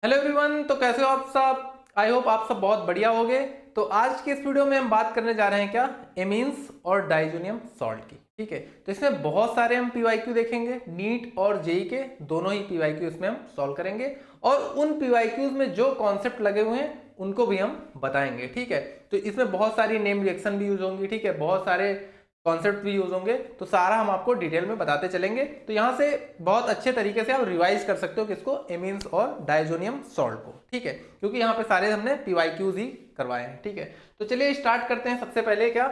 Hello everyone, तो कैसे हो आप सब। आई होप आप सब बहुत बढ़िया होंगे। तो आज के इस वीडियो में हम बात करने जा रहे हैं क्या, एमीन्स और डाइजोनियम सॉल्ट की। ठीक है, तो इसमें बहुत सारे हम पीवाईक्यू देखेंगे, नीट और जेई के दोनों ही पीवाईक्यू इसमें हम सॉल्व करेंगे और उन पीवाईक्यूज में जो कॉन्सेप्ट लगे हुए हैं उनको भी हम बताएंगे। ठीक है, तो इसमें बहुत सारी नेम रिएक्शन भी यूज होंगी। ठीक है, बहुत सारे कॉन्सेप्ट भी यूज होंगे, तो सारा हम आपको डिटेल में बताते चलेंगे। तो यहाँ से बहुत अच्छे तरीके से आप रिवाइज कर सकते हो किसको, एमीन्स और डाइजोनियम सॉल्ट को। ठीक है, क्योंकि यहाँ पे सारे हमने पीवाईक्यूज ही करवाए हैं। ठीक है, तो चलिए स्टार्ट करते हैं। सबसे पहले क्या,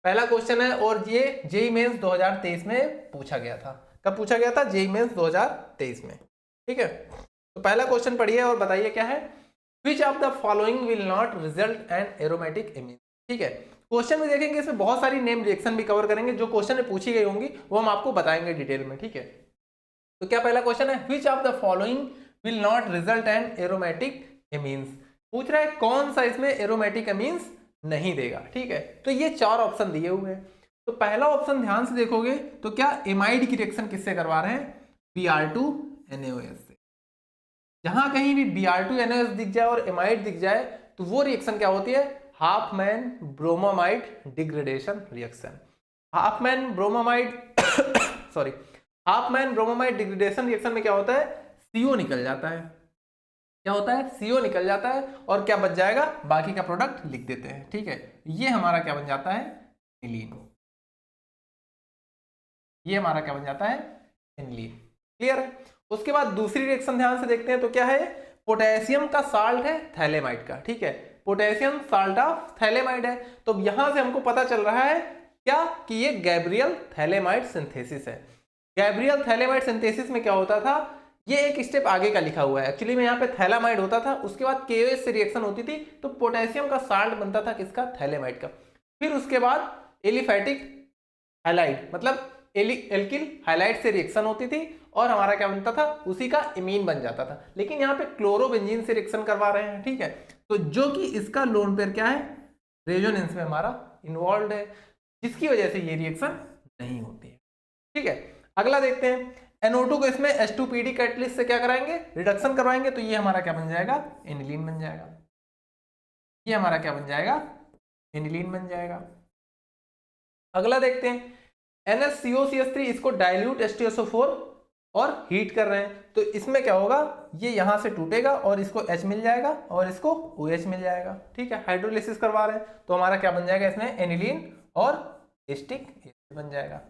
पहला क्वेश्चन है और ये जेईई मेंस 2023 में पूछा गया था। कब पूछा गया था? जेईई मेंस 2023 में। ठीक है, तो पहला क्वेश्चन पढ़िए और बताइए क्या है। विच of the following will not result an aromatic amine. ठीक है, क्वेश्चन में देखेंगे, इसमें बहुत सारी नेम रिएक्शन भी कवर करेंगे। जो क्वेश्चन में पूछी गई होंगी वो हम आपको बताएंगे डिटेल में। ठीक है, तो क्या पहला क्वेश्चन है, विच of the following will not result an aromatic amines. पूछ रहा है कौन सा इसमें एरोमेटिक एमीन्स नहीं देगा। ठीक है, तो ये चार ऑप्शन दिए हुए हैं। तो पहला ऑप्शन ध्यान से देखोगे तो क्या एमाइड की रिएक्शन किससे करवा रहे हैं, Br2NaOH से। जहां कहीं भी Br2NaOH दिख जाए और एमाइड दिख जाए तो वो रिएक्शन क्या होती है, Hopman bromamide degradation reaction. Hopman bromamide sorry, Hopman bromamide degradation reaction में क्या होता है, CO निकल जाता है। क्या होता है, CO निकल जाता है और क्या बच जाएगा, बाकी का प्रोडक्ट लिख देते हैं। ठीक है, ये हमारा क्या बन जाता है, एनिलीन। ये हमारा क्या बन जाता है, एनिलीन। क्लियर है। उसके बाद दूसरी रिएक्शन ध्यान से देखते हैं तो क्या है, पोटेशियम का साल्ट है थैलेमाइड का। ठीक है, पोटेशियम साल्ट ऑफ थैलेमाइड है। तो यहां से हमको पता चल रहा है क्या, कि ये गैब्रियल थैलेमाइड सिंथेसिस है। गैब्रियल थैलेमाइड सिंथेसिस में क्या होता था, ये एक स्टेप आगे का लिखा हुआ है। एक्चुअली में यहाँ पे थैलामाइड होता था, उसके बाद KOH से रिएक्शन होती थी तो पोटेशियम का साल्ट बनता था किसका, थैलेमाइड का। फिर उसके बाद एलिफैटिक हाइलाइड मतलब एल्किल हाइलाइट से रिएक्शन होती थी और हमारा क्या बनता था, उसी का इमीन बन जाता था। लेकिन यहाँ पे क्लोरोबेंजीन से रिएक्शन करवा रहे हैं। ठीक है, तो जो कि इसका लोन पेयर क्या है, रेजोनेंस में हमारा इन्वॉल्व है, जिसकी वजह से ये रिएक्शन नहीं होती है। ठीक है, अगला देखते हैं। NO2 को इसमें H2PD कैटलिस्ट से क्या कराएंगे, रिडक्शन करवाएंगे। तो ये हमारा क्या बन जाएगा, एनिलीन बन जाएगा। ये हमारा क्या बन जाएगा, एनिलीन बन जाएगा। अगला देखते हैं, NaCO3, इसको डाइल्यूट H2SO4 और हीट कर रहे हैं। तो इसमें क्या होगा, ये यहां से टूटेगा और इसको H मिल जाएगा और इसको OH मिल जाएगा। ठीक है, हाइड्रोलिसिस करवा रहे हैं तो हमारा क्या बन जाएगा, इसमें एनिलीन और एस्टिक एसिड बन जाएगा।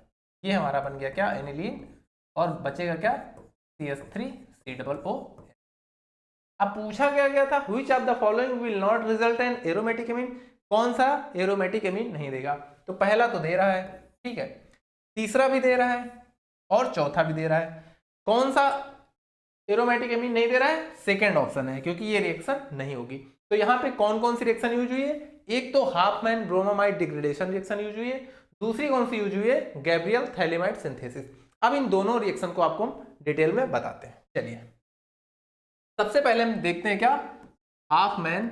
ये हमारा बन गया क्या, एनिलीन, और बचेगा क्या, CH3COO। अब पूछा क्या गया था, which of the following will not result in aromatic amine. कौन सा एरोमेटिक एमीन नहीं देगा। तो पहला तो दे रहा है, ठीक है, तीसरा भी दे रहा है और चौथा भी दे रहा है। कौन सा एरोमेटिक एमीन नहीं दे रहा है, सेकेंड ऑप्शन है, क्योंकि ये रिएक्शन नहीं होगी। तो यहाँ पे कौन कौन सी रिएक्शन यूज हुई है, एक तो Hopman bromamide degradation reaction use हुई है, दूसरी कौन सी यूज हुई है, गैब्रियल थैलेमाइड सिंथेसिस। अब इन दोनों रिएक्शन को आपको हम डिटेल में बताते हैं। चलिए सबसे पहले हम देखते हैं क्या, Hopman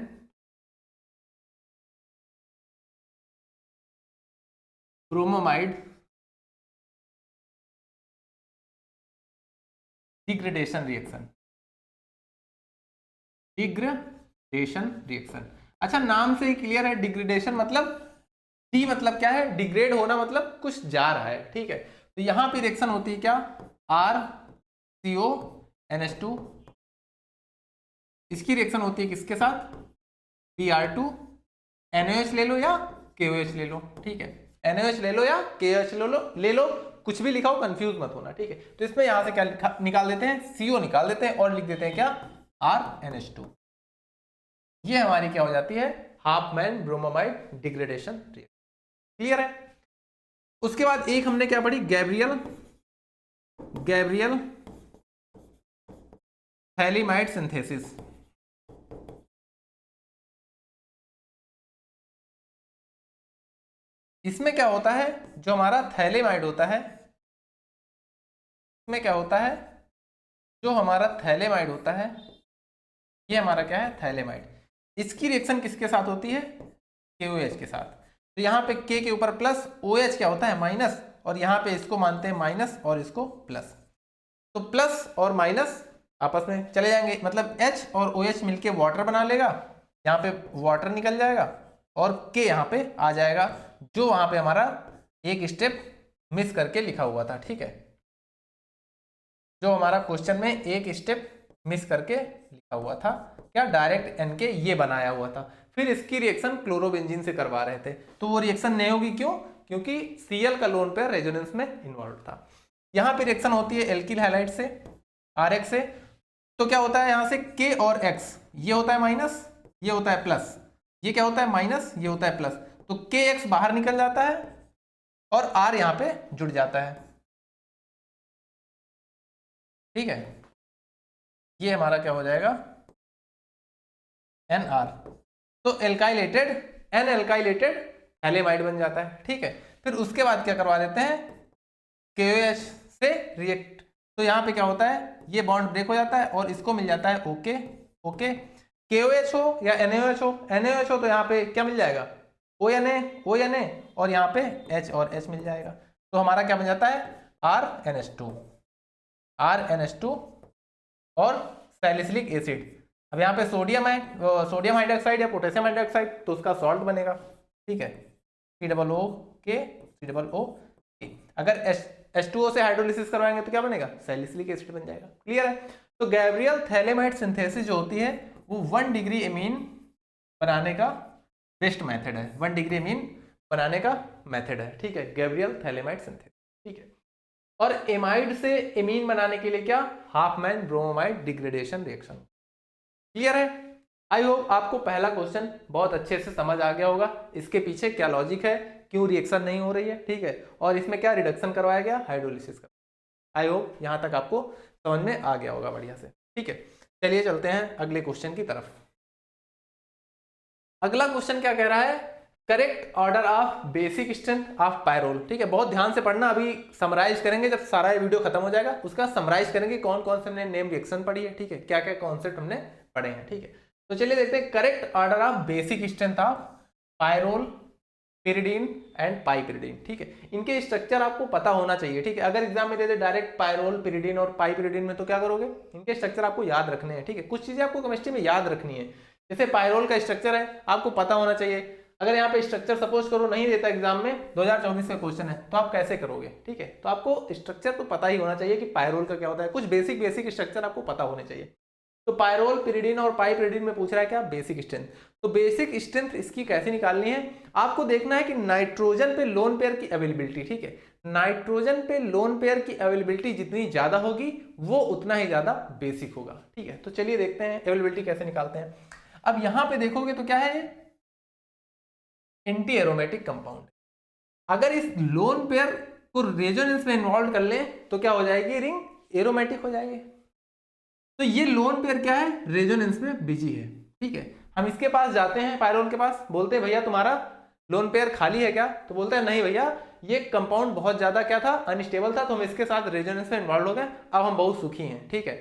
bromamide degradation reaction. Degradation reaction, अच्छा नाम से ही क्लियर है, डिग्रेडेशन मतलब डी मतलब क्या है, डिग्रेड होना मतलब कुछ जा रहा है। ठीक है, तो यहां पे रिएक्शन होती है क्या, RCONH2, इसकी रिएक्शन होती है किसके साथ, Br2NaOH ले लो या KOH ले लो। ठीक है, NaOH ले लो या KOH ले लो, कुछ भी लिखा हो, कंफ्यूज मत होना। ठीक है, तो इसमें यहां से क्या निकाल देते हैं, CO निकाल देते हैं और लिख देते हैं क्या, RNH2। ये हमारी क्या हो जाती है, Hopman bromamide degradation reaction. Clear है। उसके बाद एक हमने क्या पढ़ी, गैब्रियल थैलेमाइड सिंथेसिस। इसमें क्या होता है, जो हमारा थैलेमाइड होता है, इसमें क्या होता है, जो हमारा थैलेमाइड होता है, ये हमारा क्या है, थैलेमाइड। इसकी रिएक्शन किसके साथ होती है, KOH के साथ। तो यहाँ पे K के ऊपर प्लस, OH क्या होता है, माइनस, और यहाँ पे इसको मानते हैं माइनस और इसको प्लस। तो प्लस और माइनस आपस में चले जाएंगे, मतलब H और OH मिलके वाटर बना लेगा, यहाँ पे वाटर निकल जाएगा और K यहाँ पे आ जाएगा, जो वहां पे हमारा एक स्टेप मिस करके लिखा हुआ था। ठीक है, जो हमारा क्वेश्चन में एक स्टेप मिस करके लिखा हुआ था, क्या डायरेक्ट NK ये बनाया हुआ था। फिर इसकी रिएक्शन क्लोरोबेंजीन से करवा रहे थे, तो वो रिएक्शन नहीं होगी। क्यों? क्योंकि Cl का लोन पेयर रेजोनेंस में इन्वॉल्व था। यहाँ पे रिएक्शन होती है एल्किल हैलाइड से RX से, तो क्या होता है यहाँ से K और X, ये होता है माइनस, ये होता है प्लस, ये क्या होता है माइनस, ये होता है प्लस, तो KX बाहर निकल जाता है और R यहाँ पे जुड़ जाता है। ठीक है, ये हमारा क्या हो जाएगा NR, तो एल्काइलेटेड एन एल्काइलेटेड हैलेमाइड बन जाता है। ठीक है, फिर उसके बाद क्या करवा देते हैं KOH से रिएक्ट, तो यहाँ पे क्या होता है ये बॉन्ड ब्रेक हो जाता है और इसको मिल जाता है ओके ओके। KOH हो या NaOH हो, NaOH हो तो यहाँ पे क्या मिल जाएगा ONA और यहाँ पे H और H मिल जाएगा, तो हमारा क्या बन जाता है RNH2 और सैलिसिलिक एसिड। अब यहाँ पे सोडियम है, सोडियम हाइड्रोक्साइड या पोटेशियम हाइड्रोक्साइड, तो उसका सॉल्ट बनेगा। ठीक है, COO अगर H2O से हाइड्रोलिसिस करवाएंगे तो क्या बनेगा सैलिसिलिक एसिड बन जाएगा। क्लियर है? तो गैब्रियल थैलेमाइड सिंथेसिस जो होती है वो 1 डिग्री एमीन बनाने का बेस्ट मेथड है, 1 डिग्री एमीन बनाने का मेथड है। ठीक है, गैब्रियल थैलेमाइड सिंथेसिस। ठीक है, और एमाइड से एमीन बनाने के लिए क्या Hofmann bromide degradation reaction. Clear है? आई होप आपको पहला क्वेश्चन बहुत अच्छे से समझ आ गया होगा, इसके पीछे क्या लॉजिक है, क्यों रिएक्शन नहीं हो रही है। ठीक है, और इसमें क्या रिडक्शन करवाया गया, हाइड्रोलिसिस का। आई होप यहां तक आपको समझ में आ गया होगा बढ़िया से। ठीक है, चलिए चलते हैं अगले क्वेश्चन की तरफ। अगला क्वेश्चन क्या कह रहा है, correct order of basic strength of pyrrole. ठीक है, बहुत ध्यान से पढ़ना, अभी समराइज करेंगे जब सारा वीडियो खत्म हो जाएगा, उसका समराइज करेंगे कौन कौन से हमने नेम रिएक्शन पढ़ी है। ठीक है, क्या क्या कॉन्सेप्ट हमने पढ़े हैं। ठीक है, तो चलिए देखते हैं correct order of basic strength of pyrrole, pyridine and piperidine. ठीक है, इनके स्ट्रक्चर आपको पता होना चाहिए। ठीक है, अगर एग्जाम में दे दे डायरेक्ट पायरोल, पिरिडीन और पाइपिरिडीन में तो क्या करोगे, इनके स्ट्रक्चर आपको याद रखने हैं। ठीक है, कुछ चीजें आपको केमिस्ट्री में याद रखनी है, जैसे पायरोल का स्ट्रक्चर है आपको पता होना चाहिए। अगर यहाँ पे स्ट्रक्चर सपोज करो नहीं देता एग्जाम में, 2024 का क्वेश्चन है, तो आप कैसे करोगे। ठीक है, तो आपको स्ट्रक्चर तो पता ही होना चाहिए कि पायरोल का क्या होता है, कुछ बेसिक स्ट्रक्चर आपको पता होने चाहिए। तो पायरोल, पिरिडीन और पाइपिरिडीन में पूछ रहा है क्या बेसिक स्ट्रेंथ। तो बेसिक स्ट्रेंथ इसकी कैसे निकालनी है, आपको देखना है कि नाइट्रोजन पे लोन पेयर की अवेलेबिलिटी। ठीक है, नाइट्रोजन पे लोन पेयर की अवेलेबिलिटी जितनी ज्यादा होगी वो उतना ही ज्यादा बेसिक होगा। ठीक है, तो चलिए देखते हैं अवेलेबिलिटी कैसे निकालते हैं। अब यहां पे देखोगे तो क्या है, ये एंटी एरोमेटिक कंपाउंड। अगर इस लोन पेयर को रेजोनेंस में इन्वॉल्व कर ले तो क्या हो जाएगी, रिंग एरोमेटिक हो जाएगी। तो ये लोन पेयर क्या है, रेजोनेंस में बिजी है। ठीक है, हम इसके पास जाते हैं पायरोल के पास, बोलते हैं भैया तुम्हारा लोन पेयर खाली है क्या, तो बोलता है नहीं भैया ये कंपाउंड बहुत ज्यादा क्या था, अनस्टेबल था, तो हम इसके साथ रेजोनेंस में इन्वॉल्व हो गए, अब हम बहुत सुखी हैं। ठीक है,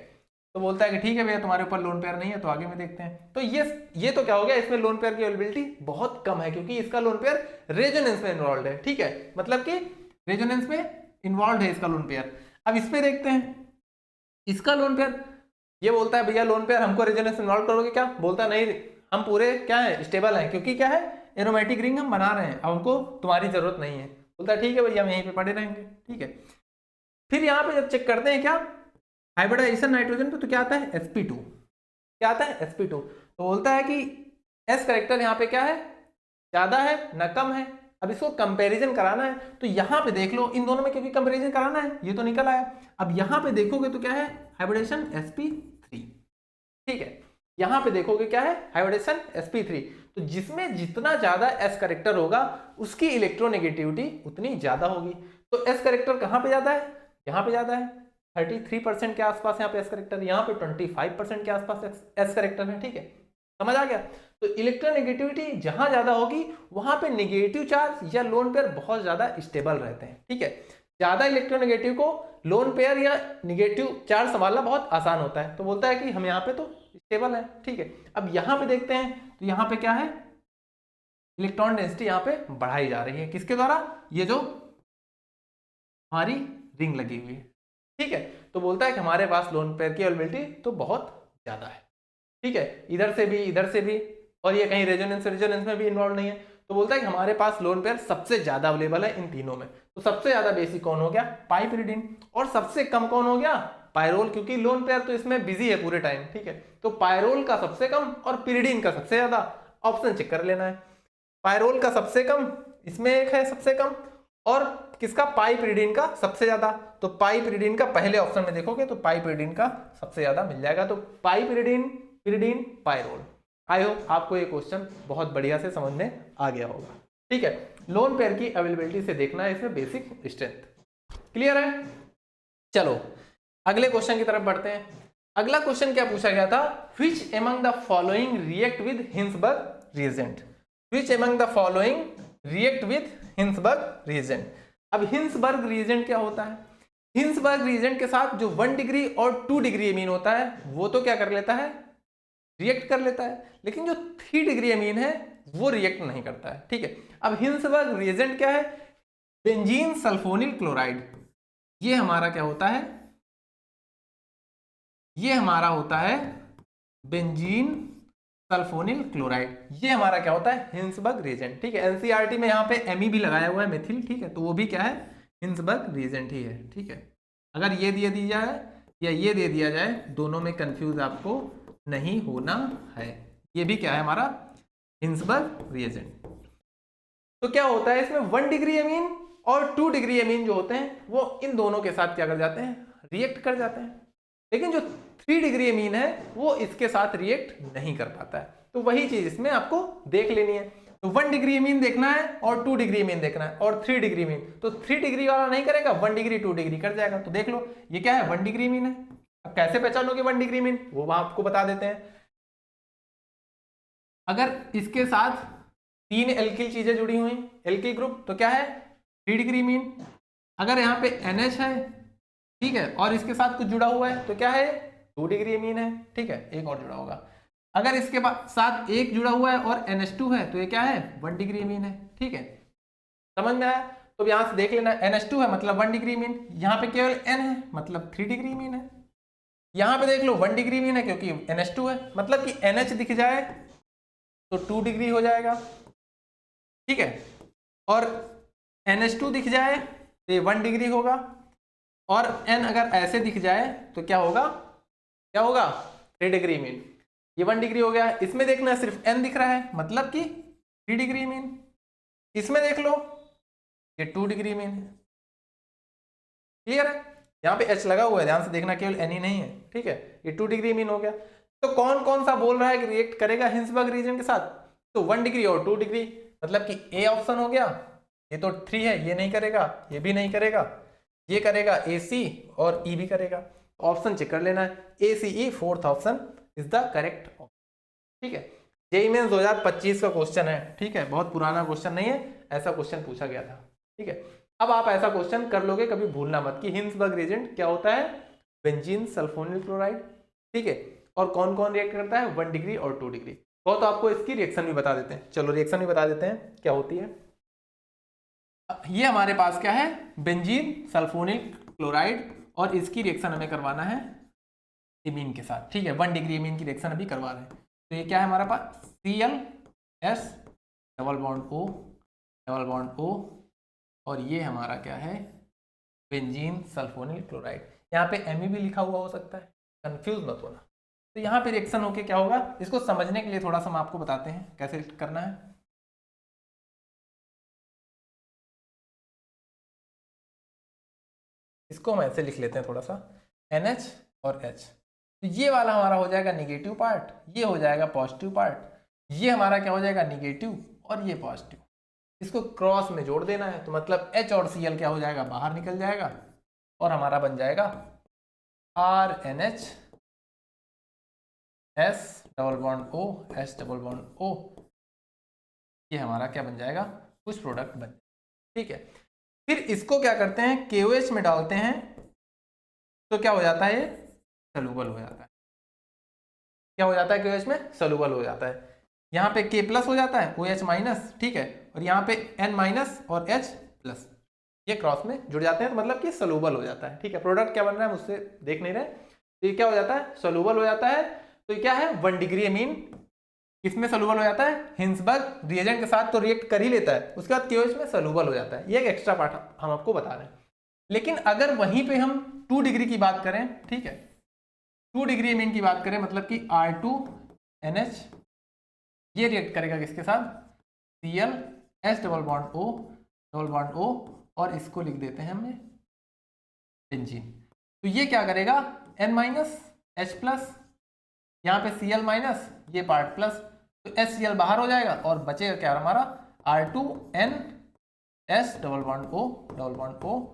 तो बोलता है कि ठीक है भैया तुम्हारे ऊपर लोन पेयर नहीं है, तो आगे में देखते हैं। तो ये तो क्या हो गया, इसमें लोन पेयर की अवेलेबिलिटी बहुत कम है क्योंकि इसका लोन पेयर रेजोनेंस में इन्वॉल्व है। ठीक है, मतलब कि रेजोनेंस में इन्वॉल्व है इसका लोन पेयर। अब इस पे देखते हैं इसका लोन पेयर, ये बोलता है भैया लोन पेयर हमको रेजोनेंस में इन्वॉल्व करोगे क्या, बोलता है नहीं हम पूरे क्या है स्टेबल हैं, क्योंकि क्या है एरोमेटिक रिंग हम बना रहे हैं, अब हमको तुम्हारी जरूरत नहीं है। बोलता है ठीक है भैया हम यहीं पे पड़े रहेंगे। ठीक है, फिर यहाँ पे जब चेक करते हैं क्या हाइब्रिडाइजेशन नाइट्रोजन पे, तो क्या आता है sp2, क्या आता है sp2। तो बोलता है कि s करेक्टर यहाँ पे क्या है, ज्यादा है ना कम है। अब इसको कंपैरिजन कराना है, तो यहाँ पे देख लो इन दोनों में क्योंकि कंपैरिजन कराना है, ये तो निकल आया। अब यहाँ पे देखोगे तो क्या है हाइब्रिडेशन sp3। ठीक है, यहाँ पे देखोगे क्या है हाइब्रिडेशन sp3, तो जिसमें जितना ज्यादा s करेक्टर होगा उसकी इलेक्ट्रोनेगेटिविटी उतनी ज्यादा होगी। तो s करेक्टर कहाँ पे ज्यादा है, यहाँ पे ज्यादा है 33% के आसपास, यहाँ पे एस करेक्टर, यहाँ पे 25% के आसपास एस करेक्टर है। ठीक है, समझ आ गया। तो इलेक्ट्रोनेगेटिविटी जहां ज्यादा होगी वहां पे नेगेटिव चार्ज या लोन पेयर बहुत ज्यादा स्टेबल रहते हैं। ठीक है, ज्यादा इलेक्ट्रोनेगेटिव को लोन पेयर या नेगेटिव चार्ज संभालना बहुत आसान होता है, तो बोलता है कि हम यहाँ पे तो स्टेबल है। ठीक है, अब यहाँ पे देखते हैं तो यहाँ पे क्या है इलेक्ट्रॉन डेंसिटी यहाँ पे बढ़ाई जा रही है, किसके द्वारा, ये जो हमारी रिंग लगी हुई है। ठीक है। तो बोलता है कि हमारे पास लोन पेयर की अवेलेबिलिटी तो बहुत ज्यादा है, ठीक है, इधर से भी, और ये कहीं रेजोनेंस में भी इन्वॉल्व नहीं है। तो बोलता है कि हमारे पास लोन पेयर सबसे ज्यादा अवेलेबल है इन तीनों में। तो सबसे ज्यादा बेसिक कौन हो गया? पाइपरिडीन। और सबसे कम कौन हो गया? पायरोल, क्योंकि लोन पेयर तो इसमें बिजी है पूरे टाइम, ठीक है। तो पायरोल का सबसे कम और पिरिडीन का सबसे ज्यादा, ऑप्शन चेक कर लेना है। पायरोल का सबसे कम, इसमें एक है सबसे कम, और किसका? पाइपरिडीन का सबसे ज्यादा। तो पाइपरिडीन का पहले ऑप्शन में देखोगे तो पाइपरिडीन का सबसे ज्यादा मिल जाएगा। तो पाइपरिडीन, पिरिडीन, पायरोल। आई होप आपको ये क्वेश्चन बहुत बढ़िया से समझ में आ गया होगा, ठीक है। लोन पेयर की अवेलेबिलिटी से देखना है इसमें बेसिक स्ट्रेंथ। क्लियर है? चलो अगले क्वेश्चन की तरफ बढ़ते हैं। अगला क्वेश्चन क्या पूछा गया था? Which among the following react with Hinsberg reagent? Which among the following react with Hinsberg reagent? अब हिंसबर्ग रिएजेंट क्या होता है? हिंसबर्ग रिएजेंट के साथ जो 1 डिग्री और 2 डिग्री एमीन होता है वो तो क्या कर लेता है? रिएक्ट कर लेता है। लेकिन जो 3 डिग्री एमीन है वो रिएक्ट नहीं करता है, ठीक है। अब हिंसबर्ग रिएजेंट क्या है? Benzene sulfonyl chloride. ये हमारा क्या होता है? ये हमारा होता है बेंजीन सल्फोनिल क्लोराइड। ये हमारा क्या होता है? हिंसबर्ग रिएजेंट, ठीक है। एनसीईआरटी में यहाँ पे एमी भी लगाया हुआ है, मेथिल, ठीक है। तो वो भी क्या है? हिंसबर्ग रिएजेंट ही है, ठीक है। अगर ये दे दी जाए या ये दे दिया जाए, दोनों में कंफ्यूज आपको नहीं होना है। ये भी क्या है? हमारा हिंसबर्ग रिएजेंट। तो क्या होता है इसमें? 1 डिग्री एमीन और 2 डिग्री एमीन जो होते हैं वो इन दोनों के साथ क्या कर जाते हैं? रिएक्ट कर जाते हैं। लेकिन जो 3 डिग्री एमीन है वो इसके साथ रिएक्ट नहीं कर पाता है। तो वही चीज इसमें आपको देख लेनी है। तो 1 डिग्री एमीन देखना है और 2 डिग्री एमीन देखना है, और 3 डिग्री एमीन। तो 3 डिग्री वाला नहीं करेगा, 1 डिग्री 2 डिग्री कर जाएगा। तो देख लो ये क्या है? 1 डिग्री एमीन है। अब कैसे पहचानोगे 1 डिग्री एमीन? वो आपको बता देते हैं। अगर इसके साथ 3 एल्किल चीजें जुड़ी हुई, एल्किल ग्रुप, तो क्या है? 3 डिग्री मीन। अगर यहाँ पे NH है, ठीक है, और इसके साथ कुछ जुड़ा हुआ है तो क्या है? 2 डिग्री मीन है, ठीक है। एक और जुड़ा होगा। अगर इसके साथ एक जुड़ा हुआ है और NH2 है तो ये क्या है? 1 डिग्री मीन है, ठीक है। समझ में आया? तो यहां से देख लेना, NH2 है मतलब 1 डिग्री मीन, यहाँ पे केवल N है मतलब 3 डिग्री मीन है। यहाँ पे देख लो 1 डिग्री मीन है क्योंकि NH2 है, मतलब कि NH दिख जाए तो 2 डिग्री हो जाएगा, ठीक है। और NH2 दिख जाए तो ये 1 डिग्री होगा, और N अगर ऐसे दिख जाए तो क्या होगा? क्या होगा? 3 डिग्री मीन। ये 1 डिग्री हो गया। इसमें देखना सिर्फ N दिख रहा है मतलब कि 3 डिग्री मीन। इसमें देख लो ये 2 डिग्री मीन है। क्लियर है? यहाँ पे H लगा हुआ है, ध्यान से देखना, केवल N ही नहीं है, ठीक है। ये 2 डिग्री मीन हो गया। तो कौन कौन सा बोल रहा है कि रिएक्ट करेगा हिंसबर्ग रीजन के साथ? तो 1 डिग्री और 2 डिग्री, मतलब कि ए ऑप्शन हो गया। ये तो 3 है, ये नहीं करेगा, ये भी नहीं करेगा, ये करेगा AC और E भी करेगा। ऑप्शन चेक कर लेना है, ACE fourth option is the correct option, ठीक है। जेईई मेंस 2025 का क्वेश्चन है, ठीक है, बहुत पुराना क्वेश्चन नहीं है, ऐसा क्वेश्चन पूछा गया था, ठीक है। अब आप ऐसा क्वेश्चन कर लोगे, कभी भूलना मत कि हिंसबर्ग रिएजेंट क्या होता है? बेंजीन सल्फोनिल क्लोराइड, ठीक है। और कौन कौन रिएक्ट करता है? 1 डिग्री और 2 डिग्री। तो आपको इसकी रिएक्शन भी बता देते हैं। चलो रिएक्शन भी बता देते हैं क्या होती है। ये हमारे पास क्या है? बेंजीन सल्फोनिल क्लोराइड, और इसकी रिएक्शन हमें करवाना है इमीन के साथ, ठीक है। 1 डिग्री इमीन की रिएक्शन अभी करवा रहे हैं। तो ये क्या है हमारे पास? ClS डबल बॉन्ड O, और ये हमारा क्या है? Benzene sulfonyl chloride. यहाँ पे Me भी लिखा हुआ हो सकता है, कंफ्यूज मत होना। तो यहाँ पे रिएक्शन होके क्या होगा, इसको समझने के लिए थोड़ा सा हम आपको बताते हैं कैसे करना है। इसको हम ऐसे लिख लेते हैं थोड़ा सा, NH और H। तो ये वाला हमारा हो जाएगा निगेटिव पार्ट, ये हो जाएगा पॉजिटिव पार्ट, ये हमारा क्या हो जाएगा? निगेटिव, और ये पॉजिटिव। इसको क्रॉस में जोड़ देना है, तो मतलब H और Cl क्या हो जाएगा? बाहर निकल जाएगा, और हमारा बन जाएगा RNH S double bond O S double bond O। ये हमारा क्या बन जाएगा? कुछ प्रोडक्ट बन, ठीक है। फिर इसको क्या करते हैं? KOH में डालते हैं, तो क्या हो जाता है? ये सॉल्युबल हो जाता है। क्या हो जाता है? KOH में सॉल्युबल हो जाता है। यहाँ पे K प्लस हो जाता है, OH माइनस, ठीक है, और यहाँ पे N माइनस और H प्लस। ये क्रॉस में जुड़ जाते हैं, तो मतलब कि सोलूबल हो जाता है। ठीक है, प्रोडक्ट क्या बन रहा है मुझसे देख नहीं रहे, तो ये क्या हो जाता है, सोलूबल हो जाता है। तो ये क्या है, 1 डिग्री एमीन किसमें सोलूबल हो जाता है, हिंसबर्ग रिएजेंट के साथ तो रिएक्ट कर ही लेता है, उसके बाद KOH में सोलूबल हो जाता है। ये एक एक्स्ट्रा पार्ट हम आपको बता रहे हैं। लेकिन अगर वहीं पे हम 2 डिग्री की बात करें, ठीक है, 2 डिग्री एमीन की बात करें, मतलब कि R2NH ये रिएक्ट करेगा किसके साथ, Cl डबल बॉन्ड O और इसको लिख देते हैं हमने बेंजीन। तो ये क्या करेगा, N-H+, यहाँ पे Cl- ये पार्ट प्लस, तो HCl बाहर हो जाएगा और बचेगा क्या हमारा, R2NH डबल बॉन्ड O।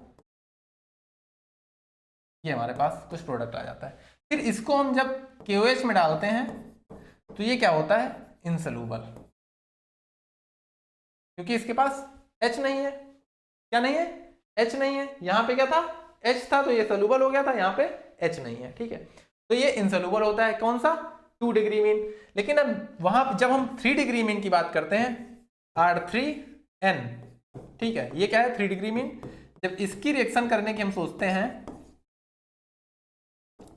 ये हमारे पास कुछ प्रोडक्ट आ जाता है। फिर इसको हम जब KOH में डालते हैं तो ये क्या होता है, इनसोल्यूबल, क्योंकि इसके पास H नहीं है। क्या नहीं है, H नहीं है। यहाँ पे क्या था, H था, तो ये सोल्यूबल हो गया था, यहाँ पे H नहीं है। ठीक है, तो ये इनसोल्यूबल होता है, कौन सा, 2 डिग्री मीन। लेकिन अब वहां जब हम 3 डिग्री मीन की बात करते हैं, R3N, ठीक है, ये क्या है, 3 डिग्री मीन। जब इसकी रिएक्शन करने की हम सोचते हैं,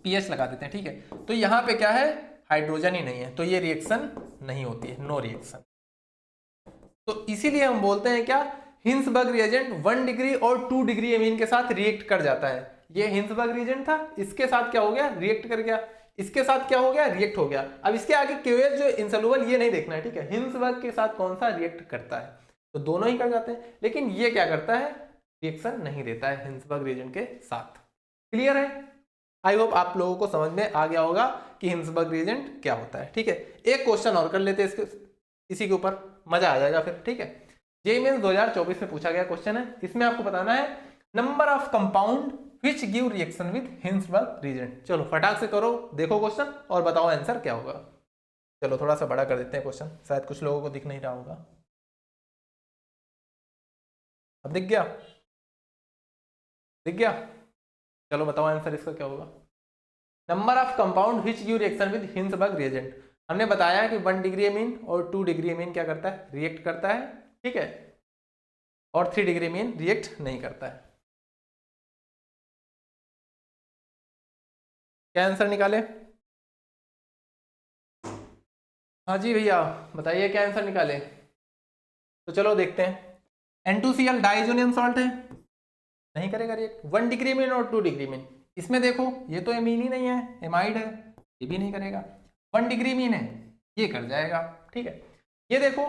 pH लगा देते हैं, ठीक है, तो यहाँ पे क्या है, हाइड्रोजन ही नहीं है, तो ये रिएक्शन नहीं होती है, नो रिएक्शन। तो इसीलिए हम बोलते हैं क्या, हिंसबर्ग रिएजेंट 1 डिग्री और 2 डिग्री एमीन के साथ रिएक्ट कर जाता है। ये हिंसबर्ग रिएजेंट था, इसके साथ क्या हो गया, रिएक्ट कर गया, इसके साथ क्या हो गया, रिएक्ट हो गया। अब इसके आगे KOH जो इनसोल्यूबल ये नहीं देखना है, ठीक है, हिंसबर्ग के साथ कौन सा रिएक्ट करता है, तो दोनों ही कर जाते हैं। लेकिन ये क्या करता है, रिएक्शन नहीं देता है हिंसबर्ग रिएजेंट के साथ। क्लियर है, आई होप आप लोगों को समझ में आ गया होगा कि हिंसबर्ग रिएजेंट क्या होता है। ठीक है, एक क्वेश्चन और कर लेते हैं इसी के ऊपर, मजा आ जाएगा फिर। ठीक है, जेईई मेंस 2024 में पूछा गया क्वेश्चन है, इसमें आपको बताना है number of compound which give reaction with Hinsberg reagent. चलो फटाक से करो, देखो क्वेश्चन और बताओ आंसर क्या होगा। चलो थोड़ा सा बड़ा कर देते हैं क्वेश्चन, शायद कुछ लोगों को दिख नहीं रहा होगा। अब दिख गया, दिख गया, चलो बताओ आंसर इसका क्या होगा। Number of compound which give reaction with Hinsberg reagent. हमने बताया कि 1 डिग्री एमीन और 2 डिग्री एमीन क्या करता है, रिएक्ट करता है, ठीक है, और 3 डिग्री एमीन रिएक्ट नहीं करता है। क्या आंसर निकाले, हाँ जी भैया बताइए क्या आंसर निकाले। तो चलो देखते हैं, N2Cl डाइजोनियम सॉल्ट है, नहीं करेगा रिएक्ट। 1 डिग्री मीन और 2 डिग्री मीन, इसमें देखो ये तो एमीन ही नहीं है, एमाइड है, ये भी नहीं करेगा। 1 डिग्री मीन है, ये कर जाएगा, ठीक है। ये देखो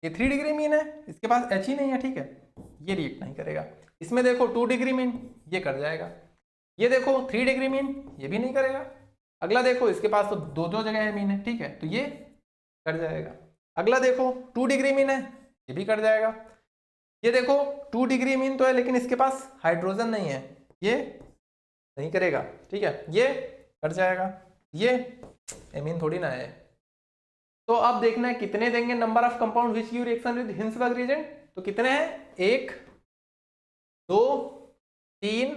ये 3 डिग्री मीन है, इसके पास H ही नहीं है, ठीक है, ये रिएक्ट नहीं करेगा। इसमें देखो 2 डिग्री मीन, ये कर जाएगा। ये देखो 3 डिग्री मीन, ये भी नहीं करेगा। अगला देखो इसके पास तो दो जगह एमीन है, ठीक है, तो ये कर जाएगा। अगला देखो 2 डिग्री मीन है, ये भी कर जाएगा। ये देखो 2 डिग्री मीन तो है, लेकिन इसके पास हाइड्रोजन नहीं है, ये नहीं करेगा, ठीक है, ये कर जाएगा। ये एमीन थोड़ी ना है। तो अब देखना है कितने देंगे number of compound which give reaction with Hinsberg reagent. तो कितने हैं, 1 2 3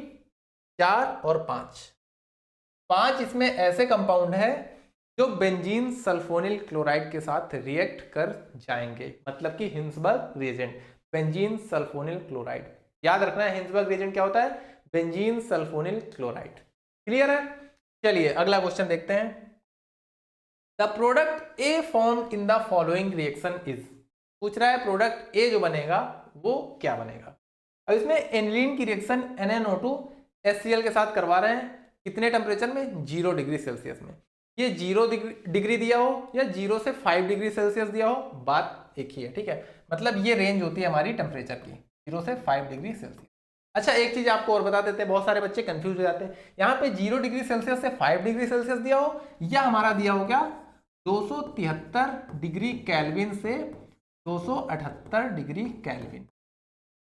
4 और 5। 5 इसमें ऐसे कंपाउंड है जो बेंजीन सल्फोनिल क्लोराइड के साथ रिएक्ट कर जाएंगे, मतलब कि Hinsberg reagent benzene sulfonyl chloride. याद रखना है हिंसबर्ग रिएजेंट क्या होता है, बेंजीन सल्फोनिल क्लोराइड। क्लियर है, चलिए अगला क्वेश्चन देखते हैं। The product A form in the following reaction is, पूछ रहा है प्रोडक्ट ए जो बनेगा वो क्या बनेगा। अब इसमें एनिलीन की रिएक्शन NaNO2 HCl के साथ करवा रहे हैं, कितने टेम्परेचर में, 0 डिग्री सेल्सियस में। ये 0 डिग्री दिया हो या 0 से 5 डिग्री सेल्सियस दिया हो, बात एक ही है, ठीक है, मतलब ये रेंज होती है हमारी टेम्परेचर की, 0 से 5 डिग्री सेल्सियस। अच्छा एक चीज आपको और बता देते हैं, बहुत सारे बच्चे कंफ्यूज हो जाते हैं, यहाँ पे 0 डिग्री सेल्सियस से 5 डिग्री सेल्सियस दिया हो, या हमारा दिया हो क्या 273 डिग्री केल्विन से 278 डिग्री केल्विन।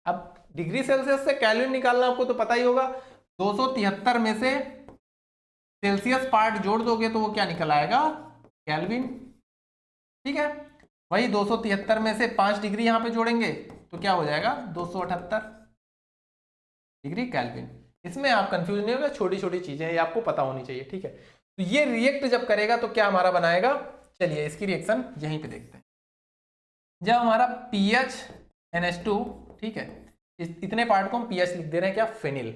अब डिग्री सेल्सियस से केल्विन निकालना आपको तो पता ही होगा, 273 में से सेल्सियस पार्ट जोड़ दोगे तो वो क्या निकल आएगा, केल्विन, ठीक है। वही 273 में से 5 डिग्री यहाँ पे जोड़ेंगे तो क्या हो जाएगा 278 डिग्री केल्विन। इसमें आप कंफ्यूज नहीं होगा, छोटी छोटी चीजें ये आपको पता होनी चाहिए, ठीक है। तो ये रिएक्ट जब करेगा तो क्या हमारा बनाएगा, चलिए इसकी रिएक्शन यहीं पे देखते हैं। जब हमारा PH NH2, ठीक है, इतने पार्ट को हम पीएच लिख दे रहे हैं क्या, फिनिल।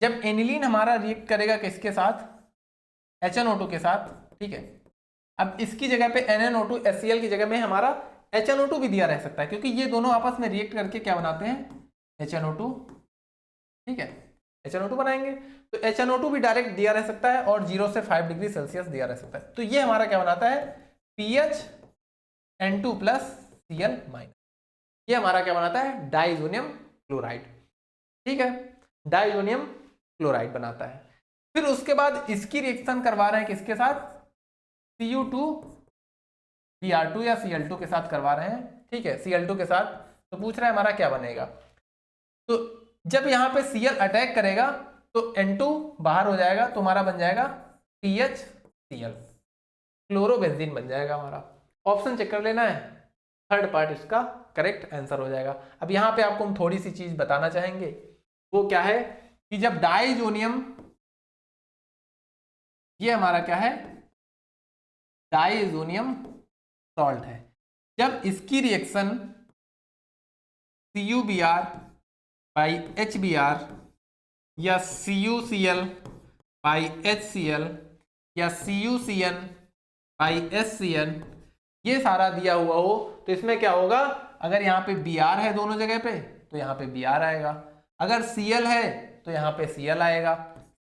जब एनिलीन हमारा रिएक्ट करेगा किसके साथ, HNO2 के साथ, ठीक है। अब इसकी जगह पे NNO2 HCl की जगह में हमारा HNO2 भी दिया रह सकता है, क्योंकि ये दोनों आपस में रिएक्ट करके क्या बनाते हैं, HNO2, ठीक है, HNO2 बनाएंगे। तो HNO2 भी डायरेक्ट दिया रह सकता है और 0 से 5 डिग्री सेल्सियस दिया रह सकता है। तो ये हमारा क्या बनाता है, PHN2 प्लस Cl माइनस। ये हमारा क्या बनाता है, डाइजोनियम क्लोराइड, ठीक है, डाइजोनियम क्लोराइड बनाता है। फिर उसके बाद इसकी रिएक्शन करवा रहे हैं किसके साथ, Cu2 Br2 या Cl2 के साथ करवा रहे हैं, ठीक है, Cl2 के साथ। तो पूछ रहा है हमारा क्या बनेगा, तो जब यहां पे Cl अटैक करेगा तो N2 बाहर हो जाएगा, तो हमारा बन जाएगा PHCl, क्लोरोबेंजीन बन जाएगा हमारा। ऑप्शन चेक कर लेना है, थर्ड पार्ट इसका करेक्ट आंसर हो जाएगा। अब यहां पे आपको हम थोड़ी सी चीज बताना चाहेंगे, वो क्या है कि जब डाइजोनियम, ये हमारा क्या है, डाइजोनियम सॉल्ट है, जब इसकी रिएक्शन CuBr बाई HBr या CuCl बाई HCl या CuCN बाई HCN ये सारा दिया हुआ हो, तो इसमें क्या होगा, अगर यहाँ पे Br है दोनों जगह पे तो यहाँ पे Br आएगा, अगर Cl है तो यहाँ पे Cl आएगा,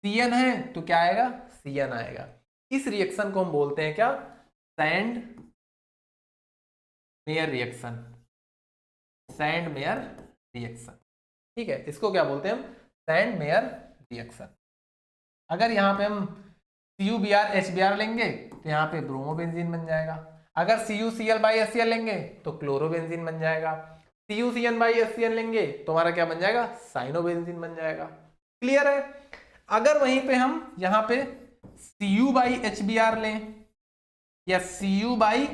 Cn है तो क्या आएगा, Cn आएगा। इस रिएक्शन को हम बोलते हैं क्या, sand mayor reaction, sand mayor reaction, ठीक है, इसको क्या बोलते हैं हम, सैंड मेयर रिएक्शन। अगर यहाँ पे हम CuBr HBr लेंगे तो यहाँ पे ब्रोमोबेंजीन बन जाएगा, अगर CuCl बाई HCl लेंगे तो क्लोरोबेंजीन बन जाएगा, CuCN बाई HCl लेंगे तो हमारा क्या बन जाएगा, साइनोबेंजीन बन जाएगा। क्लियर है। अगर वहीं पे हम यहाँ पे Cu बाई HBr लें या Cu बाई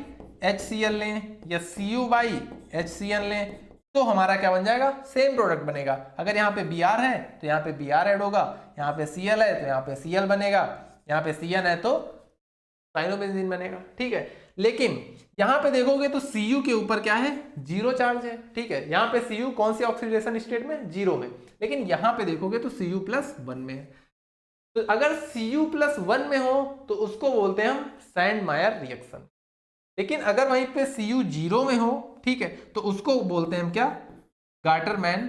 HCl लें या Cu बाई HCN लें तो हमारा क्या बन जाएगा, सेम प्रोडक्ट बनेगा। अगर यहाँ पे Br है तो यहाँ पे Br ऐड होगा, यहाँ पे Cl है तो यहाँ पे Cl बनेगा, यहाँ पे Cn है तो साइनोबेंजीन बनेगा, ठीक है। लेकिन यहाँ पे देखोगे तो Cu के ऊपर क्या है, जीरो चार्ज है, ठीक है। यहाँ पे Cu कौन सी ऑक्सीडेशन स्टेट में, जीरो में, लेकिन यहाँ पे देखोगे तो Cu प्लस 1 में है। तो अगर Cu प्लस 1 में हो तो उसको बोलते हैं हम सैंड मायर रिएक्शन, लेकिन अगर वहीं पे Cu 0 में हो, ठीक है, तो उसको बोलते हैं हम क्या, गाटरमैन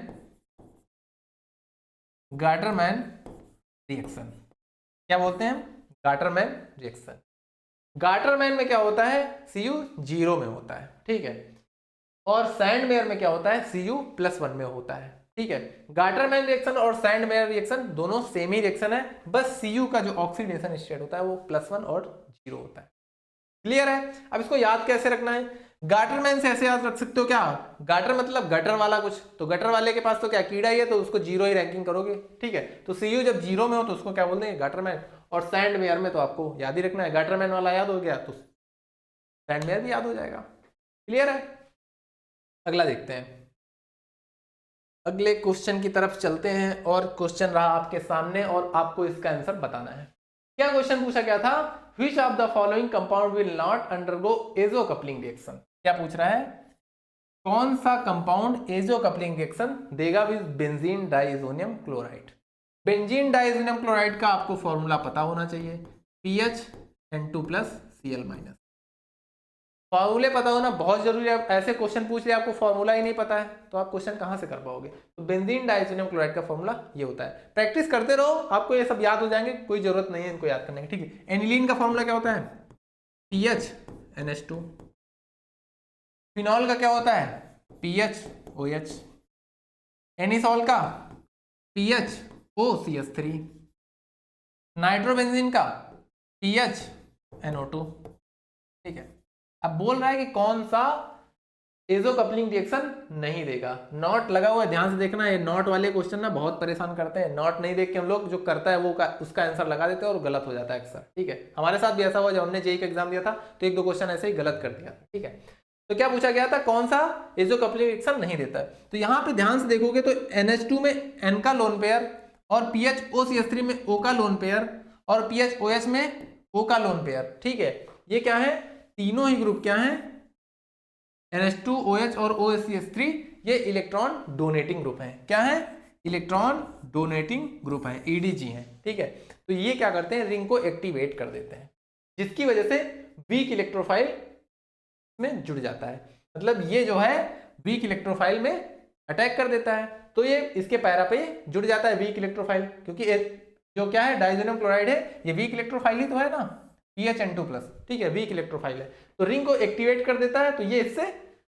रिएक्शन। क्या बोलते हैं हम, गाटरमैन रिएक्शन। गाटरमैन में क्या होता है, Cu 0 में होता है, ठीक है, और सैंड मेयर में क्या होता है, Cu प्लस 1 में होता है, ठीक है। गाटरमैन रिएक्शन और सैंड मेयर रिएक्शन दोनों सेम ही रिएक्शन है, बस Cu का जो ऑक्सीडेशन स्टेट होता है वो +1 और 0 होता है। क्लियर है। अब इसको याद कैसे रखना है, गाटरमैन से ऐसे याद रख सकते हो क्या, गाटर मतलब गटर वाला कुछ, तो गटर वाले के पास तो क्या कीड़ा ही है, तो उसको 0 ही रैंकिंग करोगे, ठीक है। तो Cu जब 0 में हो तो उसको क्या बोलते हैं, गाटरमैन। और सैंड मेयर में तो आपको याद ही रखना है, गाटरमैन वाला याद हो गया तो सैंड मेयर भी याद हो जाएगा। क्लियर है। अगला देखते हैं, अगले क्वेश्चन की तरफ चलते हैं, और क्वेश्चन रहा आपके सामने और आपको इसका आंसर बताना है। क्या क्वेश्चन पूछा गया था, which of the following compound will not undergo azo coupling reaction. क्या पूछ रहा है, कौन सा कंपाउंड एजो कपलिंग रिएक्शन देगा with benzene diazonium chloride. Benzene diazonium chloride का आपको फॉर्मूला पता होना चाहिए, PHN2 प्लस Cl माइनस। फॉर्मूले पता होना बहुत जरूरी है। ऐसे क्वेश्चन पूछ लिया आपको फॉर्मूला ही नहीं पता है तो आप क्वेश्चन कहां से कर पाओगे। तो बेंजीन डाइजोनियम क्लोराइड का फॉर्मूला ये होता है, प्रैक्टिस करते रहो, आपको ये सब याद हो जाएंगे, कोई जरूरत नहीं है इनको याद करने की, ठीक है। एनिलीन का फॉर्मूला क्या होता है, PHNH2। फिनॉल का क्या होता है, PHOH। एनिसॉल का PHOCH3। नाइट्रोबेंजीन का PHNO2, ठीक है। अब बोल रहा है कि कौन सा एजो कपलिंग रिएक्शन नहीं देगा। नॉट लगा हुआ है, ध्यान से देखना, ये नॉट वाले क्वेश्चन ना बहुत परेशान करते हैं। नॉट नहीं देख के हम लोग जो करता है वो उसका आंसर लगा देते हैं और गलत हो जाता है अक्सर, ठीक है। हमारे साथ भी ऐसा हुआ, जब हमने जेईई का एग्जाम दिया था तो 1-2 क्वेश्चन ऐसे ही गलत कर दिया, ठीक है। तो क्या पूछा गया था, कौन सा एजो कपलिंग रिएक्शन नहीं देता है। तो यहाँ पे ध्यान से देखोगे तो NH2 में N का लोन पेयर और PHOCH3 में O का लोन पेयर और PHOH में O का लोन पेयर, ठीक है। ये क्या है, तीनों ही ग्रुप क्या है, NH2 OH और OCH3, ये इलेक्ट्रॉन डोनेटिंग ग्रुप है। क्या है? इलेक्ट्रॉन डोनेटिंग ग्रुप है, ईडीजी है, ठीक है। तो ये क्या करते हैं, रिंग को एक्टिवेट कर देते हैं, जिसकी वजह से वीक इलेक्ट्रोफाइल में जुड़ जाता है। मतलब ये जो है वीक इलेक्ट्रोफाइल में अटैक कर देता है, तो ये इसके पैरा पे जुड़ जाता है वीक इलेक्ट्रोफाइल, क्योंकि जो क्या है डाइजोनियम क्लोराइड है, ये वीक इलेक्ट्रोफाइल ही तो है ना, PHN2+, ठीक है, वीक इलेक्ट्रोफाइल है, तो रिंग को एक्टिवेट कर देता है। तो ये इससे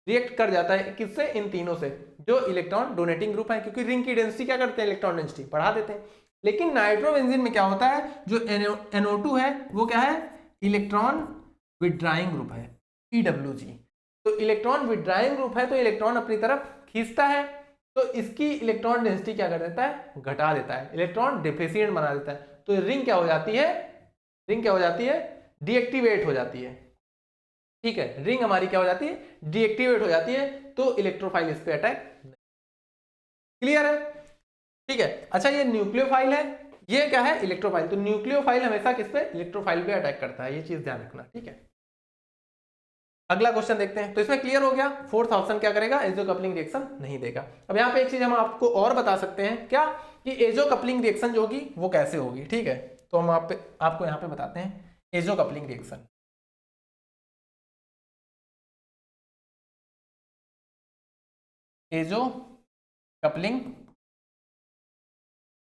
रिएक्ट कर जाता है, किससे? इन तीनों से, जो इलेक्ट्रॉन डोनेटिंग ग्रुप है, क्योंकि रिंग की डेंसिटी क्या करते हैं, इलेक्ट्रॉन डेंसिटी बढ़ा देते हैं। लेकिन नाइट्रोबेंजीन में क्या होता है, जो NO2 है वो क्या है, इलेक्ट्रॉन विड्राइंग ग्रुप है, EWG। तो इलेक्ट्रॉन विड्राइंग ग्रुप है, तो इलेक्ट्रॉन अपनी तरफ खींचता है, तो इसकी इलेक्ट्रॉन डेंसिटी क्या कर देता है, घटा देता है, इलेक्ट्रॉन डिफिशिएंट बना देता है। तो रिंग क्या हो जाती है, रिंग क्या हो जाती है, डीएक्टिवेट हो जाती है, ठीक है। रिंग हमारी क्या हो जाती है, डीएक्टिवेट हो जाती है, तो इलेक्ट्रोफाइल इस पे अटैक। क्लियर है? ठीक है। अच्छा, ये न्यूक्लियोफाइल है, ये क्या है, इलेक्ट्रोफाइल। तो न्यूक्लियोफाइल हमेशा किस पे, इलेक्ट्रोफाइल पे अटैक करता है, ये चीज ध्यान रखना, ठीक है। अगला क्वेश्चन देखते हैं। तो इसमें क्लियर हो गया, फोर्थ ऑप्शन क्या करेगा, एजो कपलिंग रिएक्शन नहीं देगा। अब यहाँ पे एक चीज हम आपको और बता सकते हैं, क्या, कि एजो कपलिंग रिएक्शन जो होगी वो कैसे होगी, ठीक है। तो हम आपको यहाँ पे बताते हैं azo coupling reaction. Azo coupling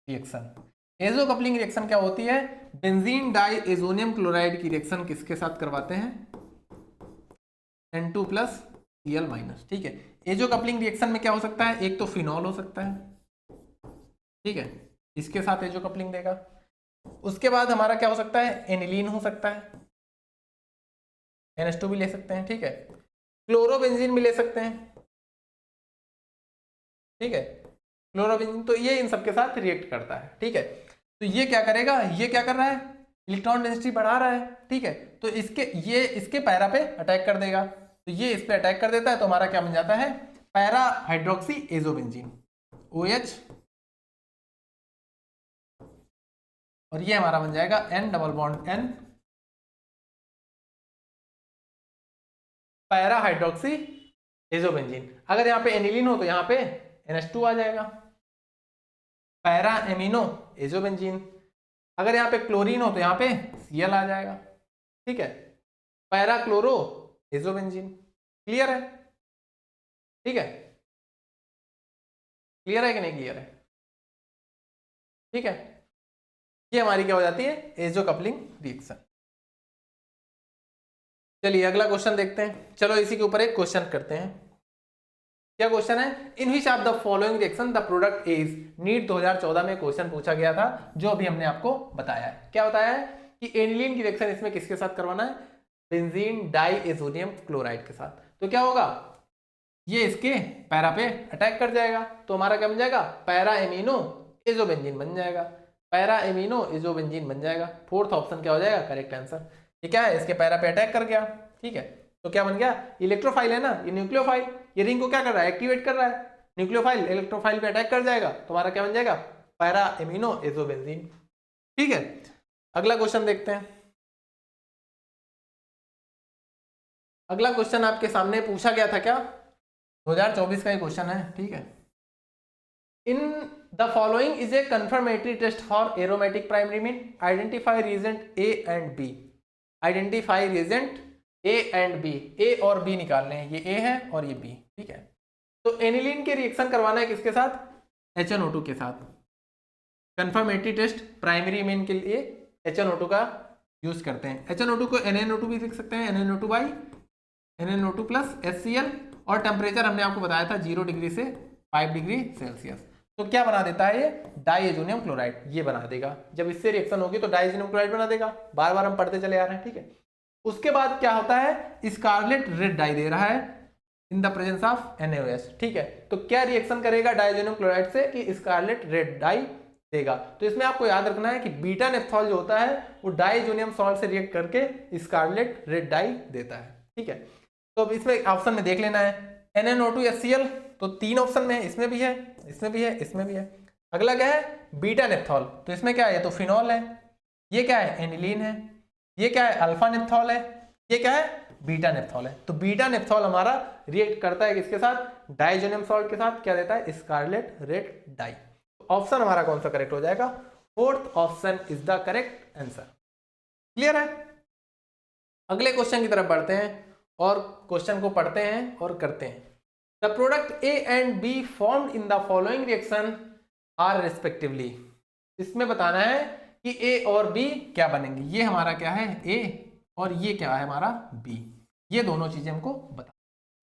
reaction, azo coupling reaction क्या होती है, बेंजीन डाई एजोनियम क्लोराइड की रिएक्शन किसके साथ करवाते हैं, N2+Cl-, ठीक है। एजो कपलिंग रिएक्शन में क्या हो सकता है, एक तो फिनॉल हो सकता है, ठीक है, इसके साथ एजो कपलिंग देगा। उसके बाद हमारा क्या हो सकता है, एनिलीन हो सकता है, NH2 भी ले सकते हैं, ठीक है। क्लोरोबेंजीन भी ले सकते हैं, ठीक है, क्लोरोबेंजीन। तो ये इन सबके साथ रिएक्ट करता है, ठीक है। तो ये क्या करेगा, ये क्या कर रहा है, इलेक्ट्रॉन डेंसिटी बढ़ा रहा है, ठीक है। तो ये इसके पैरा पे अटैक कर देगा, तो ये इस पे अटैक कर देता है, तो हमारा क्या बन जाता है, पैरा हाइड्रोक्सी एजोबेंजीन, OH, और ये हमारा बन जाएगा N=N, पैरा हाइड्रोक्सी एजोबेंजीन। अगर यहाँ पे एनिलीन हो तो यहाँ पे NH2 आ जाएगा, पैरा एमिनो एजोबेंजीन। अगर यहाँ पे क्लोरीन हो तो यहाँ पे Cl आ जाएगा, ठीक है, पैरा क्लोरो एजोबेंजीन। क्लियर है? ठीक है, क्लियर है कि नहीं क्लियर है? ठीक है, ये हमारी क्या हो जाती है, एजो कपलिंग रिएक्शन। चलिए अगला क्वेश्चन देखते हैं। चलो इसी के ऊपर एक क्वेश्चन करते हैं। क्या क्वेश्चन है, in which of the following reaction the product is, NEET 2014 में क्वेश्चन पूछा गया था, जो अभी हमने आपको बताया है। क्या बताया है कि एनिलीन की रिएक्शन इसमें किसके साथ करवाना है, बेंजीन डाई एजोनियम क्लोराइड के साथ। तो क्या होगा, ये इसके पैरा पे अटैक कर जाएगा, तो हमारा क्या बन जाएगा, पैरा एमिनो एजोबेंजीन बन जाएगा, पैरा एमिनो एजोबेंजीन बन जाएगा। फोर्थ ऑप्शन क्या हो जाएगा, करेक्ट आंसर। ये क्या है, इसके पैरा पे अटैक कर गया, ठीक है। तो क्या बन गया, इलेक्ट्रोफाइल है ना, ये न्यूक्लियोफाइल, ये रिंग को क्या कर रहा है, एक्टिवेट कर रहा है। न्यूक्लियोफाइल इलेक्ट्रोफाइल पे अटैक कर जाएगा, तो हमारा क्या बन जाएगा, पैरा एमिनो एजोबेंजीन, ठीक है। अगला क्वेश्चन देखते हैं। अगला क्वेश्चन आपके सामने पूछा गया था, क्या 2024 का ही क्वेश्चन है, ठीक है। In the following is a confirmatory test for aromatic primary amine, identify reagent A and B, identify reagent A and B, A और बी निकालने हैं, ये ए है और ये बी, ठीक है। तो एनिलीन के रिएक्शन करवाना है किसके साथ, HNO2 के साथ। कंफर्मेटरी टेस्ट प्राइमरी मीन के लिए HNO2 का यूज करते हैं। HNO2 को NaNO2 भी लिख सकते हैं, NaNO2/NaNO2+HCl, और टेम्परेचर हमने आपको बताया था 0 डिग्री से 5 डिग्री सेल्सियस। तो क्या बना देता है ये, डाइएजोनियम क्लोराइड, ये बना देगा। जब इससे रिएक्शन होगी तो डाइएजोनियम क्लोराइड बना देगा, बार बार हम पढ़ते चले आ रहे हैं, ठीक है। उसके बाद क्या होता है, स्कारलेट रेड डाई दे रहा है in the presence of NaOH, ठीक है। तो क्या रिएक्शन करेगा डाइएजोनियम क्लोराइड से, कि स्कारलेट रेड डाई देगा। तो इसमें आपको याद रखना है कि बीटा नेप्थॉल जो होता है वो डाइएजोनियम सॉल्ट से रिएक्ट करके स्कारलेट रेड डाई देता है, ठीक है। तो अब इसमें ऑप्शन में देख लेना है, NaNO2HCl, तो 3 ऑप्शन में है, इसमें भी है, इसमें भी है, इसमें भी है। अगला क्या है, बीटा नेप्थॉल, तो इसमें क्या है, ये तो फिनॉल है, ये क्या है, एनिलीन है, ये क्या है, अल्फा नेप्थॉल है, ये क्या है, बीटा नेप्थॉल है। तो बीटा नेप्थॉल हमारा रिएक्ट करता है किसके साथ, डाइजोनियम सॉल्ट के साथ, क्या देता है, स्कारलेट रेड डाई। ऑप्शन हमारा कौन सा करेक्ट हो जाएगा, fourth option is the correct answer. Clear है। अगले क्वेश्चन की तरफ बढ़ते हैं और क्वेश्चन को पढ़ते हैं और करते हैं। The product A and B formed in the following reaction are respectively. इसमें बताना है कि ए और बी क्या बनेंगे। ये हमारा क्या है, ए, और ये क्या है हमारा बी। ये दोनों चीजें हमको बता,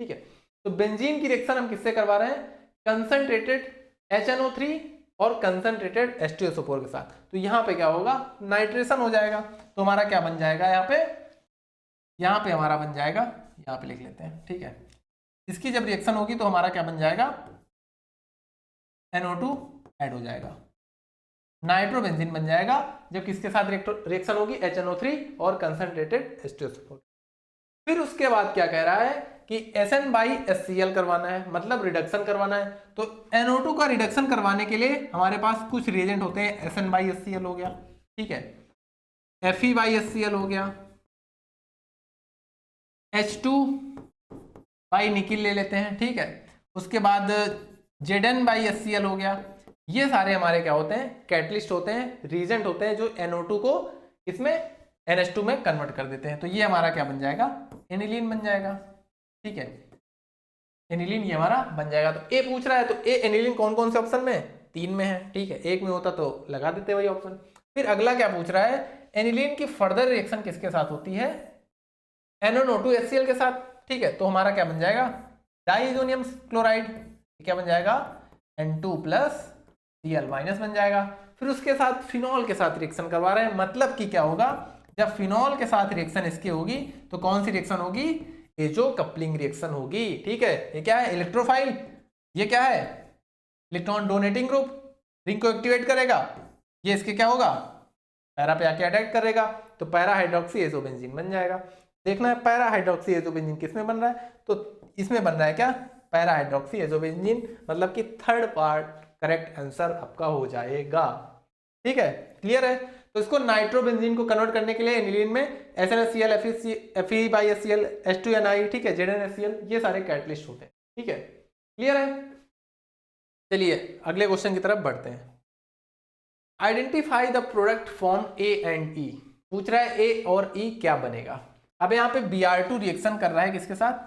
ठीक है। तो बेंजीन की रिएक्शन हम किससे करवा रहे हैं, कंसंट्रेटेड HNO3 और कंसंट्रेटेड H2SO4 के साथ। तो यहाँ पे क्या होगा, नाइट्रेशन हो जाएगा। तो हमारा क्या बन जाएगा, यहाँ पे हमारा बन जाएगा, यहाँ पे लिख लेते हैं, ठीक है। इसकी जब रिएक्शन होगी तो हमारा क्या बन जाएगा, NO2 ऐड हो जाएगा, नाइट्रोबेंजीन बन जाएगा। जब किसके साथ रिएक्शन होगी, HNO3 और कंसंट्रेटेड H2SO4। फिर उसके बाद क्या कह रहा है कि SN/HCl करवाना है, मतलब रिडक्शन करवाना है। तो NO2 का रिडक्शन करवाने के लिए हमारे पास कुछ रिएजेंट होते हैं। SN/HCl हो गया, ठीक है, Fe/HCl हो गया, H2/निकिल ले लेते हैं, ठीक है। उसके बाद Zn/HCl हो गया। ये सारे हमारे क्या होते हैं, कैटलिस्ट होते हैं, रीजेंट होते हैं जो NO2 को इसमें NH2 में कन्वर्ट कर देते हैं। तो ये हमारा क्या बन जाएगा, एनिलीन बन जाएगा, ठीक है। एनिलीन ये हमारा बन जाएगा। तो ए पूछ रहा है, तो ए एनिलीन कौन कौन से ऑप्शन में, 3 में है, ठीक है। एक में होता तो लगा देते वही ऑप्शन। फिर अगला क्या पूछ रहा है, एनिलीन की फर्दर रिएक्शन किसके साथ होती है, NaO2HCl के साथ, ठीक है। तो हमारा क्या बन जाएगा, डाइजोनियम क्लोराइड, क्या बन जाएगा, N2+Cl- बन जाएगा। फिर उसके साथ फिनॉल के साथ रिएक्शन करवा रहे हैं, मतलब कि क्या होगा, जब फिनॉल के साथ रिएक्शन इसकी होगी तो कौन सी रिएक्शन होगी, एजो कपलिंग रिएक्शन होगी, ठीक है। ये क्या है, इलेक्ट्रोफाइल, ये क्या है, इलेक्ट्रॉन डोनेटिंग ग्रुप, रिंग को एक्टिवेट करेगा। ये इसके क्या होगा, पैरा पे आके अटैक करेगा, तो पैरा हाइड्रोक्सी एजोबेंजीन बन जाएगा। देखना है पैरा हाइड्रोक्सी एजोबेंजीन किसमें बन रहा है, तो इसमें बन रहा है क्या, पैरा हाइड्रोक्सी एजोबेंजीन, मतलब कि थर्ड पार्ट करेक्ट आंसर आपका हो जाएगा, ठीक है। क्लियर है। तो इसको नाइट्रोबेंजीन को कन्वर्ट करने के लिए एनिलीन में SnHCl, Fe/HCl, H2Ni, ठीक है, ZnHCl, ये सारे कैटलिस्ट होते हैं, ठीक है। क्लियर है। चलिए अगले क्वेश्चन की तरफ बढ़ते हैं। Identify the product form A and E. पूछ रहा है ए और ई क्या बनेगा। अब यहाँ पे Br2 रिएक्शन कर रहा है किसके साथ,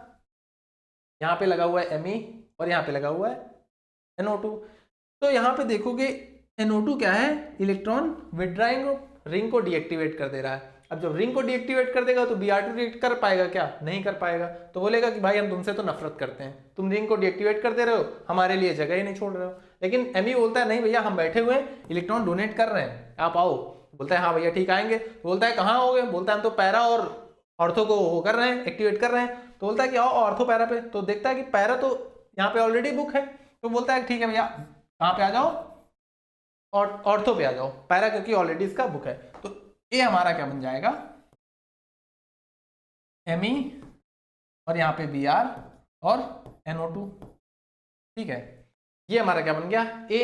यहाँ पे लगा हुआ है Me और यहाँ पे लगा हुआ है NO2। तो यहाँ पे देखोगे NO2 क्या है, इलेक्ट्रॉन विड्राइंग ग्रुप, रिंग को डीएक्टिवेट कर दे रहा है। अब जब रिंग को डीएक्टिवेट कर देगा तो Br2 रिएक्ट कर पाएगा क्या, नहीं कर पाएगा। तो बोलेगा कि भाई हम तुमसे तो नफरत करते हैं, तुम रिंग को डीएक्टिवेट कर दे रहे हो, हमारे लिए जगह ही नहीं छोड़ रहे हो। लेकिन Me बोलता है नहीं भैया, हम बैठे हुए हैं, इलेक्ट्रॉन डोनेट कर रहे हैं, आप आओ। बोलता है हाँ भैया ठीक आएंगे। बोलता है कहाँ आओगे, बोलता है हम तो पैरा और ऑर्थो को वो कर रहे हैं, एक्टिवेट कर रहे हैं। तो बोलता है कि आओ ऑर्थो पैरा पे। तो देखता है कि पैरा तो यहाँ पे ऑलरेडी बुक है। तो बोलता है ठीक है भैया, कहाँ पे आ जाओ, और ऑर्थो पे आ जाओ, पैरा क्योंकि ऑलरेडी इसका बुक है। तो ये हमारा क्या बन जाएगा, Me और यहाँ पे Br और NO2, ठीक है। ये हमारा क्या बन गया, A।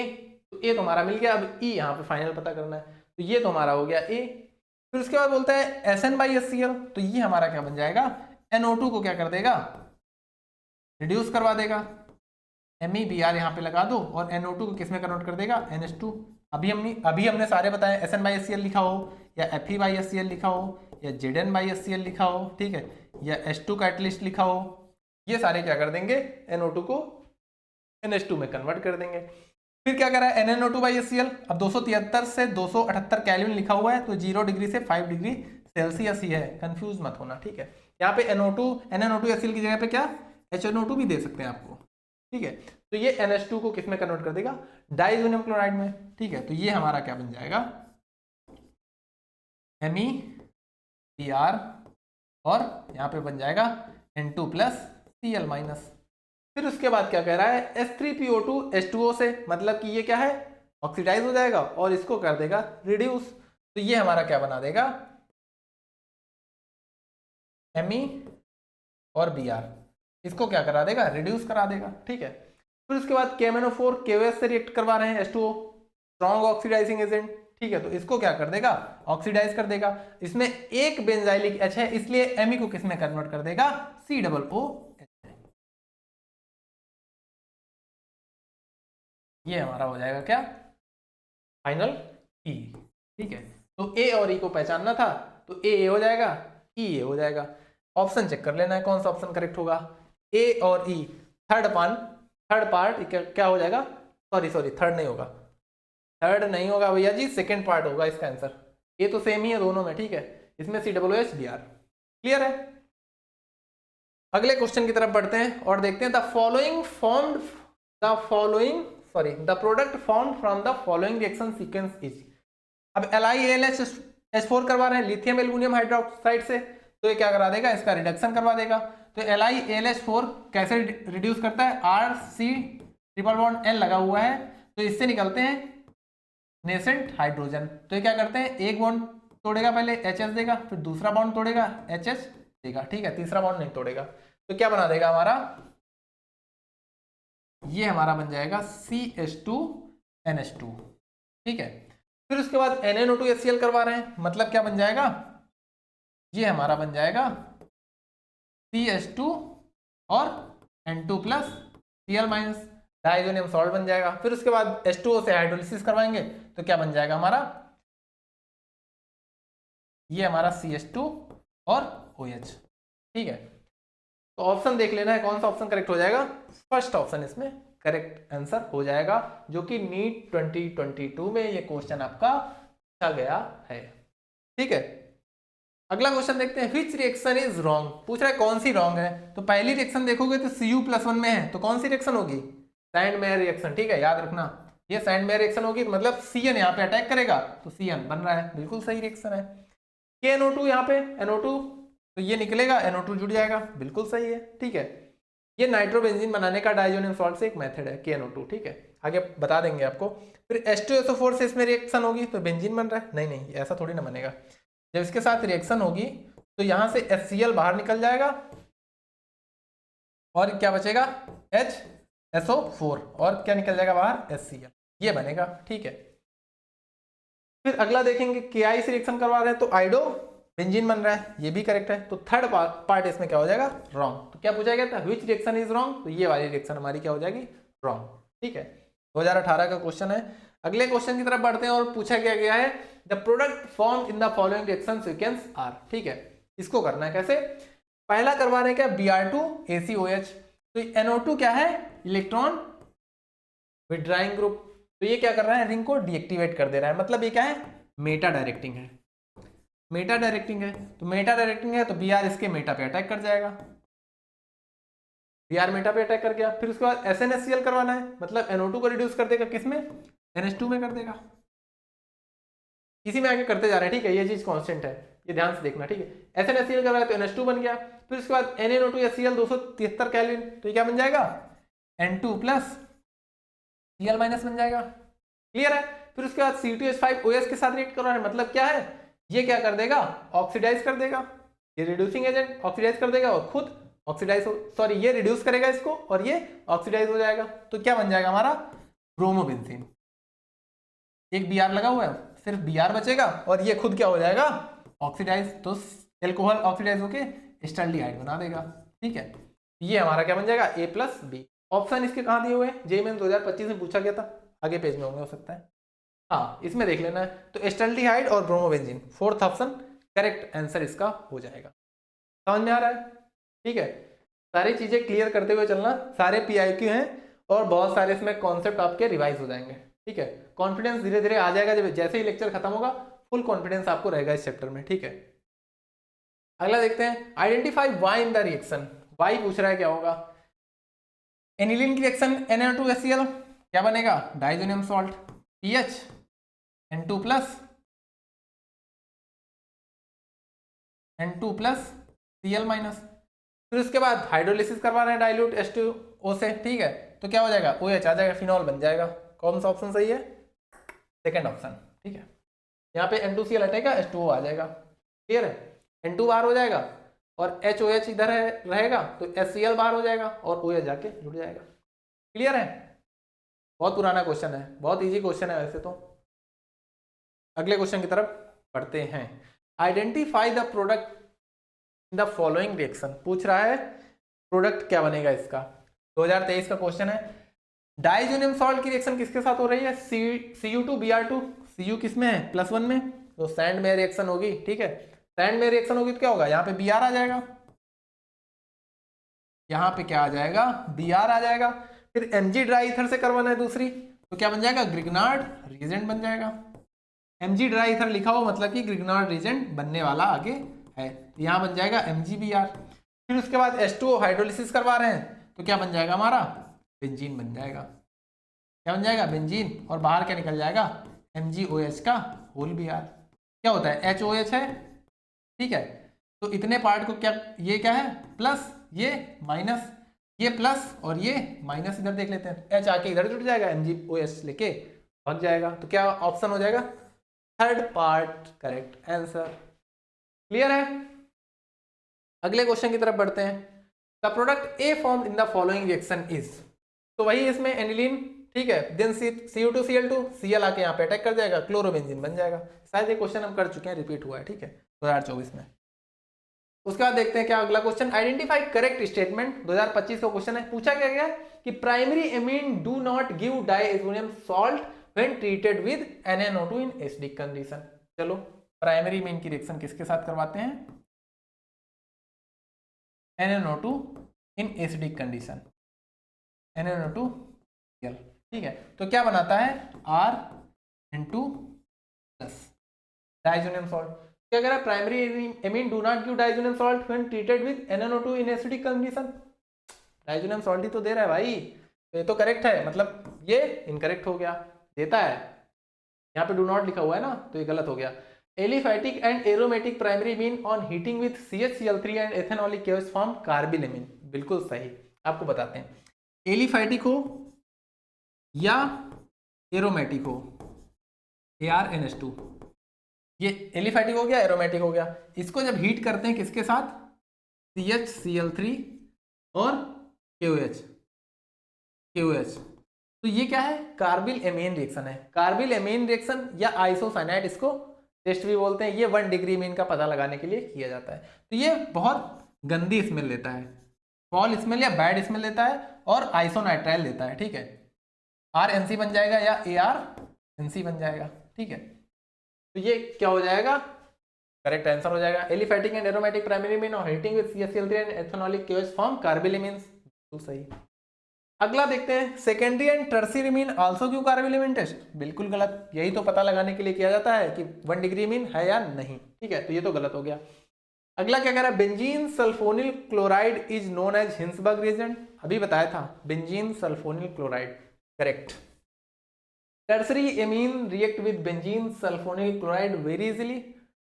तो A तो हमारा मिल गया। अब E यहाँ पे फाइनल पता करना है, तो ये तो हमारा हो गया A। फिर उसके बाद बोलता है SN/HCl, तो ये हमारा क्या बन जाएगा, NO2 को क्या कर देगा, रिड्यूस करवा देगा। Me Br यहाँ पे लगा दो और NO2 को किसमें कन्वर्ट कर देगा, NH2। अभी हमने सारे बताए, SN/HCl लिखा हो या Fe/HCl लिखा हो या Zn/HCl लिखा हो, ठीक है, या H2 कैटलिस्ट लिखा हो, ये सारे क्या कर देंगे, NO2 को NH2 में कन्वर्ट कर देंगे। फिर क्या कर रहा है, NnO2/HCl। अब 273 से 278 केल्विन लिखा हुआ है, तो 0 डिग्री से 5 डिग्री सेल्सियस ही है, कंफ्यूज मत होना, ठीक है। यहाँ पे NnO2HCl की जगह पे क्या, HNO2 भी दे सकते हैं आपको, ठीक है। तो ये NH2 को किस में कन्वर्ट कर देगा, डाइजोनियम क्लोराइड में, ठीक है। तो ये हमारा क्या बन जाएगा, MEBr और यहाँ पे बन जाएगा N2+Cl-। फिर उसके बाद क्या कह रहा है, H3PO2 H2O से, मतलब कि ये क्या है, ऑक्सीडाइज हो जाएगा और इसको कर देगा रिड्यूस। तो ये हमारा क्या बना देगा, Me और Br, इसको क्या करा देगा, रिड्यूस करा देगा, ठीक है। फिर उसके बाद KMnO4 KOH से रिएक्ट करवा रहे हैं H2O, स्ट्रॉन्ग ऑक्सीडाइजिंग एजेंट, ठीक है, तो इसको क्या कर देगा, ऑक्सीडाइज कर देगा। इसमें एक बेंजाइलिक H है, इसलिए Me को किसमें कन्वर्ट कर देगा, COOH। ये हमारा हो जाएगा क्या, फाइनल E। ठीक है, तो A और E को पहचानना था, तो A हो जाएगा, E A हो जाएगा। ऑप्शन चेक कर लेना है कौन सा ऑप्शन करेक्ट होगा, A और E। थर्ड पार्ट क्या हो जाएगा, सॉरी थर्ड नहीं होगा, थर्ड नहीं होगा भैया जी, सेकेंड पार्ट होगा इसका आंसर। ये तो सेम ही है दोनों में, ठीक है, इसमें COOH Br। क्लियर है। अगले क्वेश्चन की तरफ बढ़ते हैं और देखते हैं the product formed from the following reaction sequence is. अब LiAlH4 करवा रहे हैं लिथियम एल्युमिनियम हाइड्रोक्साइड से, तो ये क्या करा देगा, इसका रिडक्शन करवा देगा। तो LiAlH4 कैसे रिड्यूस करता है, RC ट्रिपल बॉन्ड N लगा हुआ है, तो इससे निकलते हैं नेसेंट हाइड्रोजन। तो ये क्या करते हैं, एक बॉन्ड तोड़ेगा, पहले HH देगा, फिर दूसरा बॉन्ड तोड़ेगा, HH देगा, ठीक है, तीसरा बॉन्ड नहीं तोड़ेगा। तो क्या बना देगा हमारा, ये हमारा बन जाएगा CH2NH2। ठीक है, फिर उसके बाद NaNO2HCl करवा रहे हैं, मतलब क्या बन जाएगा, ये हमारा बन जाएगा CH2 और N2 plus Cl minus, diazonium salt बन जाएगा। फिर उसके बाद H2O से हाइड्रोलिसिस करवाएंगे, तो क्या बन जाएगा हमारा, ये हमारा CH2 और OH। ठीक है, तो ऑप्शन देख लेना है कौन सा ऑप्शन करेक्ट हो जाएगा, फर्स्ट ऑप्शन इसमें करेक्ट आंसर हो जाएगा, जो कि नीट 2022 में ये क्वेश्चन आपका पूछा गया है। ठीक है, अगला क्वेश्चन देखते हैं, विच रिएक्शन इज रॉन्ग, पूछ रहा है कौन सी रॉन्ग है। तो पहली रिएक्शन देखोगे तो Cu+1 में है, तो कौन सी रिएक्शन होगी, सैंड मेयर रिएक्शन। ठीक है, याद रखना ये सैंड मेयर रिएक्शन होगी, मतलब Cn यहाँ पे अटैक करेगा, तो Cn बन रहा है, बिल्कुल सही रिएक्शन है। KNO2 यहाँ पे NO2, तो ये निकलेगा, NO2 जुड़ जाएगा, बिल्कुल सही है। ठीक है, ये नाइट्रोबेंजीन बनाने का डाइजोनियम सॉल्ट से एक मेथड है KNO2। ठीक है, आगे बता देंगे आपको। फिर H2SO4 से इसमें रिएक्शन होगी, तो बेंजीन बन रहा है, नहीं ऐसा थोड़ी ना बनेगा। जब इसके साथ रिएक्शन होगी तो यहां से HCl बाहर निकल जाएगा, और क्या बचेगा, HSO4, और क्या निकल जाएगा बाहर, HCl, ये बनेगा। ठीक है, फिर अगला देखेंगे KI से रिएक्शन करवा रहे हैं, तो आइडो बेंजीन बन रहा है, ये भी करेक्ट है। तो थर्ड पार्ट इसमें क्या हो जाएगा, रॉन्ग। तो क्या पूछा गया था, विच रिएक्शन इज रॉन्ग, तो ये वाली रिएक्शन हमारी क्या हो जाएगी, रॉन्ग। ठीक है, 2018 का क्वेश्चन है। अगले क्वेश्चन की तरफ बढ़ते हैं और पूछा गया है, the product form in the following reaction sequence are. ठीक है, इसको करना है कैसे, पहला करवा रहे हैं क्या, Br2ACOH। तो NO2 क्या है, इलेक्ट्रॉन विड्राइंग ग्रुप, तो ये क्या कर रहा है, रिंग को डीएक्टिवेट कर दे रहा है, मतलब ये क्या है, मेटा डायरेक्टिंग है। मेटा डायरेक्टिंग है, तो मेटा डायरेक्टिंग है, तो Br इसके मेटा पे अटैक कर जाएगा, Br मेटा पे अटैक कर गया। फिर उसके बाद SnHCl करवाना है, मतलब NO2 को रिड्यूस कर देगा, किसमें, NH2 में कर देगा। इसी में आगे करते जा रहे हैं। ठीक है, ये चीज कांस्टेंट है, ये ध्यान से देखना। ठीक है, SnHCl कर रहा है तो NH2 बन गया। फिर उसके बाद NaNO2HCl 273 केल्विन, तो ये क्या बन जाएगा, N2 प्लस Cl माइनस बन जाएगा। क्लियर है। फिर उसके बाद C2H5OH के साथ रिएक्ट करना है, मतलब क्या है, ये क्या कर देगा, ऑक्सीडाइज कर देगा, ये रिड्यूसिंग एजेंट ऑक्सीडाइज कर देगा और खुद ऑक्सीडाइज सॉरी ये रिड्यूस करेगा इसको और ये ऑक्सीडाइज हो जाएगा। तो क्या बन जाएगा हमारा, ब्रोमोबेंजीन। एक Br लगा हुआ है, सिर्फ Br बचेगा और ये खुद क्या हो जाएगा, ऑक्सीडाइज, तो एल्कोहल ऑक्सीडाइज होके एस्टल्डिहाइड बना देगा। ठीक है, ये हमारा क्या बन जाएगा, A+B। ऑप्शन इसके कहाँ दिए हुए हैं, JEE 2025 में पूछा गया था, आगे पेज में होंगे हो सकता है, हाँ इसमें देख लेना है। तो एस्टल्डिहाइड और bromobenzene, fourth option correct answer इसका हो जाएगा। समझ में आ रहा है। ठीक है, सारी चीजें क्लियर करते हुए चलना, सारे PIQ हैं और बहुत सारे इसमें कॉन्सेप्ट आपके रिवाइज हो जाएंगे। ठीक है, कॉन्फिडेंस धीरे धीरे आ जाएगा, जब जैसे ही लेक्चर खत्म होगा फुल कॉन्फिडेंस आपको रहेगा इस चैप्टर में। ठीक है, अगला देखते हैं, identify Y in the reaction. Y पूछ रहा है क्या होगा, एनिलीन की रिएक्शन Na2HCl क्या बनेगा, diazonium salt, pH N2 plus Cl minus. फिर उसके बाद हाइड्रोलिसिस करवा रहे हैं डाइल्यूट H2O से। ठीक है, तो क्या हो जाएगा, OH आ जाएगा, फिनॉल बन जाएगा। कौन सा ऑप्शन सही है, सेकंड ऑप्शन। ठीक है, यहाँ पे N2Cl हटेगा, H2O आ जाएगा। क्लियर है, N2 बाहर हो जाएगा और HOH इधर है रहेगा, तो HCl बाहर हो जाएगा और OH जाके जुड़ जाएगा। क्लियर है, बहुत पुराना क्वेश्चन है, बहुत इजी क्वेश्चन है वैसे तो। अगले क्वेश्चन की तरफ बढ़ते हैं। Identify the product in the following reaction, पूछ रहा है प्रोडक्ट क्या बनेगा इसका। 2023 का क्वेश्चन है। डाइजोनियम सॉल्ट की रिएक्शन किसके साथ हो रही है? Cu2Br2। Cu किस में है? +1 में, तो सैंड में रिएक्शन होगी। ठीक है, सैंड में रिएक्शन होगी तो क्या होगा? यहाँ पे Br आ जाएगा, यहाँ पे क्या आ जाएगा? Br आ जाएगा। फिर Mg ड्राई ईथर से करवाना है दूसरी, तो क्या बन जाएगा? ग्रिग्नार्ड रिएजेंट बन जाएगा। Mg ड्राई ईथर लिखा हो मतलब कि ग्रिग्नार्ड रिएजेंट बनने वाला आगे है, यहाँ बन जाएगा MgBr। फिर उसके बाद H2O हाइड्रोलिसिस करवा रहे हैं तो क्या बन जाएगा हमारा? बेंजीन बन जाएगा। क्या बन जाएगा? बेंजीन। और बाहर क्या निकल जाएगा? MgOH का होल Br। क्या होता है? HOH है। ठीक है, तो इतने पार्ट को क्या, ये क्या है? प्लस, ये माइनस, ये प्लस और ये माइनस। इधर देख लेते हैं, H आके इधर जुड़ जाएगा, MgOH लेके भाग जाएगा। तो क्या ऑप्शन हो जाएगा? Third part correct answer. Clear है? अगले क्वेश्चन की तरफ बढ़ते हैं। The product A form in the following reaction is, तो वही इसमें एनिलीन। ठीक है, देन Cu2Cl2, Cl आके यहाँ पे अटैक कर जाएगा, क्लोरोबेंजीन बन जाएगा। शायद ये क्वेश्चन हम कर चुके हैं, रिपीट हुआ है। ठीक है, 2024 में। उसके बाद देखते हैं क्या अगला क्वेश्चन। आइडेंटिफाई करेक्ट स्टेटमेंट, 2025 का क्वेश्चन है। पूछा क्या गया कि primary amine do not give diazonium salt when treated with NaNO2 in acidic condition. चलो, प्राइमरी एमीन की रिएक्शन किसके साथ करवाते हैं? NaNO2 in acidic condition, NaNO2Cl। ठीक है, तो क्या बनाता है? R plus diazonium salt. क्या कह रहा है? Primary amine do not give diazonium salt when treated with NaNO2 in acidic condition. Diazonium salt ही तो दे रहा है भाई, तो ये तो करेक्ट है, मतलब ये इनकरेक्ट हो गया। देता है, यहाँ पे डू नॉट लिखा हुआ है ना, तो ये गलत हो गया। Aliphatic and aromatic primary mean on heating with CHCl3 and ethanolic KOH form carbylamine. बिल्कुल सही। आपको बताते हैं, एलिफैटिक हो या एरोमेटिक हो, ArNH2, ये एलिफैटिक हो गया, एरोमेटिक हो गया। इसको जब हीट करते हैं किसके साथ? CHCl3 और KOH, तो ये क्या है? कार्बिल एमीन रिएक्शन है। कार्बिल एमीन रिएक्शन या आइसोसाइनाइड इसको टेस्ट भी बोलते हैं। ये 1 डिग्री मीन का पता लगाने के लिए किया जाता है। तो ये बहुत गंदी स्मेल लेता है, फॉल स्मेल या बैड स्मेल लेता है, और आइसोनाइट्राइल देता है। ठीक है, RNC बन जाएगा या ArNC बन जाएगा। ठीक है, तो ये क्या हो जाएगा? करेक्ट आंसर हो जाएगा। Aliphatic and aromatic primary amine और heating with CHCl3 and ethanolic KOH form carbylamines. बिल्कुल सही। अगला देखते हैं, secondary and tertiary amine also give carbylamine test. बिल्कुल गलत। यही तो पता लगाने के लिए किया जाता है कि 1 डिग्री मीन है या नहीं। ठीक है, तो ये तो गलत हो गया। अगला क्या कह रहा है? Benzene sulfonyl chloride is known as Hinsberg reagent. अभी बताया था, benzene sulfonyl chloride correct. Tertiary amine react with benzene sulfonyl chloride very easily.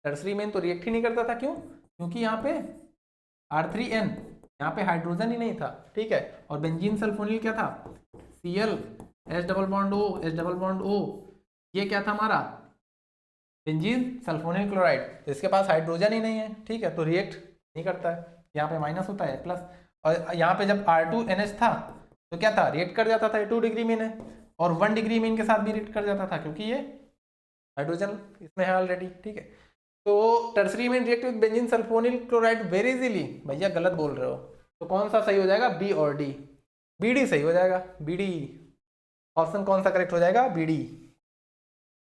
Tertiary amine तो रिएक्ट ही नहीं करता था, क्यों? क्योंकि यहाँ पे R3N, यहाँ पे हाइड्रोजन ही नहीं था। ठीक है, और बेंजीन सल्फोनिल क्या था? Cl H double bond O H double bond O, ये क्या था हमारा? Benzene sulfonyl chloride. तो इसके पास हाइड्रोजन ही नहीं है। ठीक है, तो रिएक्ट नहीं करता है। यहाँ पे माइनस होता है, प्लस। और यहाँ पे जब R2NH था तो क्या था? रिएक्ट कर जाता था। 2 डिग्री मीन है, और 1 डिग्री मीन के साथ भी रिएक्ट कर जाता था, क्योंकि ये हाइड्रोजन इसमें है ऑलरेडी। ठीक है, तो टर्सरी में react with benzene sulfonyl chloride very easily. भैया गलत बोल रहे हो, तो कौन सा सही हो जाएगा? बी और डी। BD सही हो जाएगा, BD। ऑप्शन कौन सा करेक्ट हो जाएगा? BD।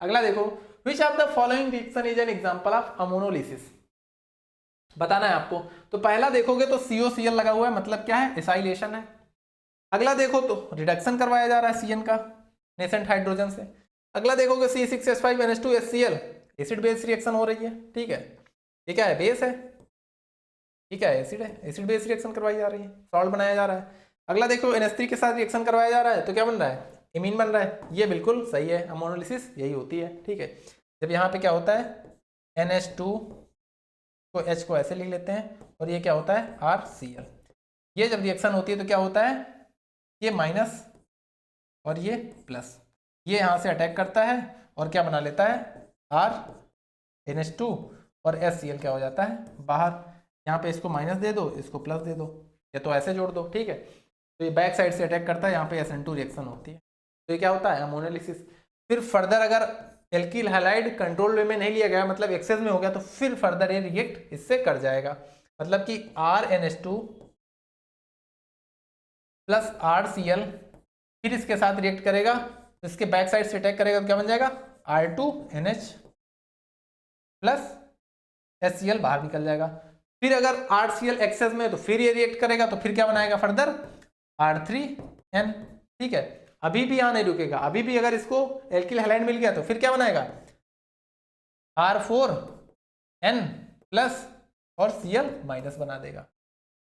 अगला देखो, विच of the following reaction is an example of ammonolysis. बताना है आपको। तो पहला देखोगे तो COCl लगा हुआ है, मतलब क्या है? एसाइलेशन है। अगला देखो तो रिडक्शन करवाया जा रहा है CN का नेसेंट हाइड्रोजन से। अगला देखोगे C6H5NH2HCl, एसिड बेस रिएक्शन हो रही है। ठीक है, ये क्या है? बेस है। ठीक है, एसिड है, एसिड बेस रिएक्शन करवाई जा रही है, सॉल्ट बनाया जा रहा है। अगला देखो, NH3 के साथ रिएक्शन करवाया जा रहा है, तो क्या बन रहा है? एमीन बन रहा है। ये बिल्कुल सही है, अमोनोलिसिस यही होती है। ठीक है, जब यहाँ पे क्या होता है? NH2 को H को ऐसे लिख लेते हैं, और ये क्या होता है? RCl। ये जब रिएक्शन होती है तो क्या होता है? ये माइनस और ये प्लस, ये यहाँ से अटैक करता है और क्या बना लेता है? RNH2, और HCl क्या हो जाता है? बाहर। यहाँ पे इसको माइनस दे दो, इसको प्लस दे दो, या तो ऐसे जोड़ दो। ठीक है, तो ये बैक साइड से अटैक करता है, यहाँ पे SN2 रिएक्शन होती है। तो ये क्या होता है? अमोनोलिसिस। फिर फर्दर अगर एल्किल हैलाइड कंट्रोल वे में नहीं लिया गया, मतलब एक्सेस में हो गया, तो फिर फर्दर ये रिएक्ट इससे कर जाएगा। मतलब कि RNH2 प्लस RCl फिर इसके साथ रिएक्ट करेगा, तो इसके बैक साइड से अटैक करेगा, तो क्या बन जाएगा R2NH प्लस HCl बाहर निकल जाएगा। फिर अगर RCl एक्सेस में तो फिर ये रिएक्ट करेगा, तो फिर क्या बनाएगा फर्दर R3N। ठीक है, अभी भी यहां नहीं रुकेगा, अभी भी अगर इसको एल्किल हैलाइड मिल गया तो फिर क्या बनाएगा R4N प्लस और Cl माइनस बना देगा।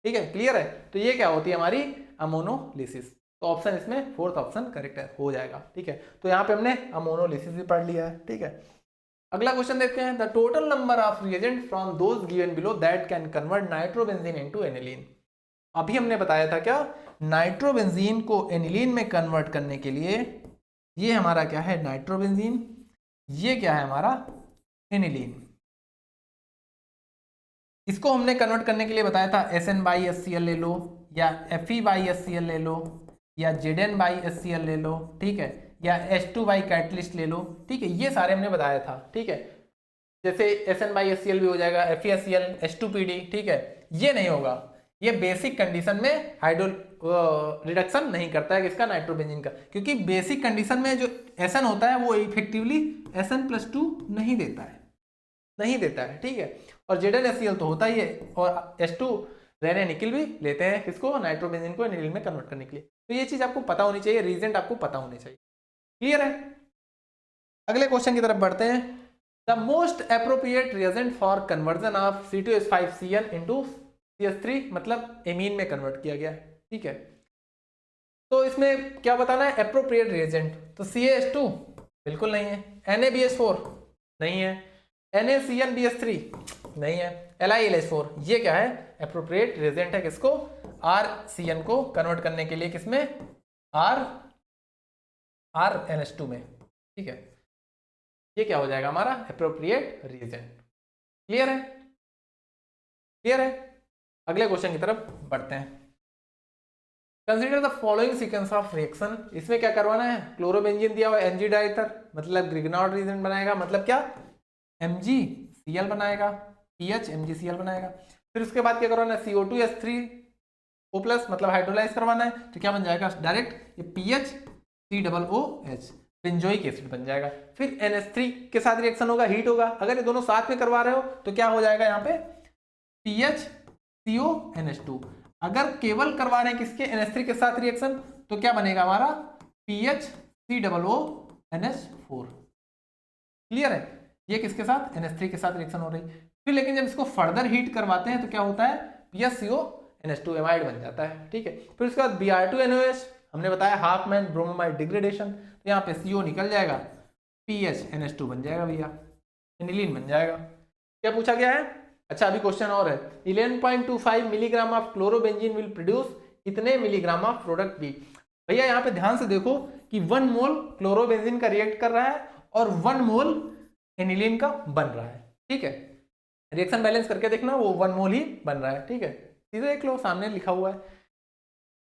ठीक है, क्लियर है। तो ये क्या होती है हमारी अमोनोलिसिस। तो ऑप्शन इसमें फोर्थ ऑप्शन करेक्ट है, हो जाएगा। ठीक है, तो यहाँ पे हमने अमोनोलिसिस भी पढ़ लिया है। ठीक है, अगला क्वेश्चन देखते हैं। The total number of reagent from those given below that can convert nitrobenzene into aniline. अभी हमने बताया था क्या, नाइट्रोबेंजीन को एनिलीन में कन्वर्ट करने के लिए ये हमारा क्या है नाइट्रोबेंजीन, ये क्या है हमारा एनिलीन। इसको हमने कन्वर्ट करने के लिए बताया था SN/HCl ले लो, या Fe/HCl ले लो, या Zn/HCl ले लो, ठीक है, या H2 कैटलिस्ट ले लो। ठीक है, ये सारे हमने बताया था। ठीक है, जैसे SN/HCl भी हो जाएगा, FeHCl, H2PD। ठीक है, ये नहीं होगा, ये बेसिक कंडीशन में हाइड्रो रिडक्शन नहीं करता है किसका नाइट्रोबेंजीन का, क्योंकि बेसिक कंडीशन में जो SN होता है वो इफेक्टिवली SN+2 नहीं देता है, नहीं देता है। ठीक है, और ZnHCl तो होता ही है, और H2 रहने निकल भी लेते हैं किसको नाइट्रोबेंजीन को एनिलीन में कन्वर्ट करने के लिए। तो ये चीज आपको पता होनी चाहिए, रीजेंट आपको पता होने चाहिए। क्लियर है, अगले क्वेश्चन की तरफ बढ़ते हैं। The most appropriate reagent for conversion of C2H5Cl into CH3, मतलब एमीन में कन्वर्ट किया गया। ठीक है, तो इसमें क्या बताना है अप्रोप्रिएट रिएजेंट, तो CaH2 बिल्कुल नहीं है, NaBH4 नहीं है, NaCnBH3 नहीं है, LiLH4 ये क्या है अप्रोप्रिएट रिएजेंट है किसको RCN को कन्वर्ट करने के लिए, किसमें RNH2 में। ठीक है, ये क्या हो जाएगा हमारा अप्रोप्रिएट रिएजेंट। क्लियर है, क्लियर है, अगले क्वेश्चन की तरफ बढ़ते हैं। Consider the following sequence of reaction. इसमें क्या करवाना है, क्लोरोबेंजीन दिया हुआ Mg डाइथर, मतलब ग्रिग्नॉर्ड रिएजेंट बनाएगा, मतलब क्या MgCl बनाएगा, PH MgCl बनाएगा। फिर उसके बाद क्या करवाना है CO2H3O+, मतलब हाइड्रोलाइज करवाना है, तो क्या बन जाएगा डायरेक्ट ये PHCOOH बेंजोइक एसिड बन जाएगा। फिर NH3 के साथ रिएक्शन होगा, हीट होगा। अगर ये दोनों साथ में करवा रहे हो तो क्या हो जाएगा यहाँ पे PHCONH2। अगर केवल करवा रहे हैं किसके NH3 के साथ रिएक्शन, तो क्या बनेगा हमारा PHCOONH4। क्लियर है, ये किसके साथ NH3 के साथ रिएक्शन हो रही। फिर लेकिन जब इसको फर्दर हीट करवाते हैं तो क्या होता है PHCONH2 एमाइड बन जाता है। ठीक है, फिर उसके बाद Br2NOH हमने बताया हाफ मैन ब्रोमोमाइड डिग्रेडेशन, तो यहाँ पे CO निकल जाएगा, PHNH2 बन जाएगा भैया, एनिलीन बन जाएगा। क्या पूछा गया है, अच्छा अभी क्वेश्चन और है, 11.25 milligram of chlorobenzene will produce इतने मिलीग्राम ऑफ प्रोडक्ट बी। भैया यहाँ पे ध्यान से देखो कि 1 मोल क्लोरोबेंजीन का रिएक्ट कर रहा है और 1 मोल एनिलीन का बन रहा है। ठीक है, रिएक्शन बैलेंस करके देखना, वो 1 मोल ही बन रहा है। ठीक है, सीधे देख लो सामने लिखा हुआ है।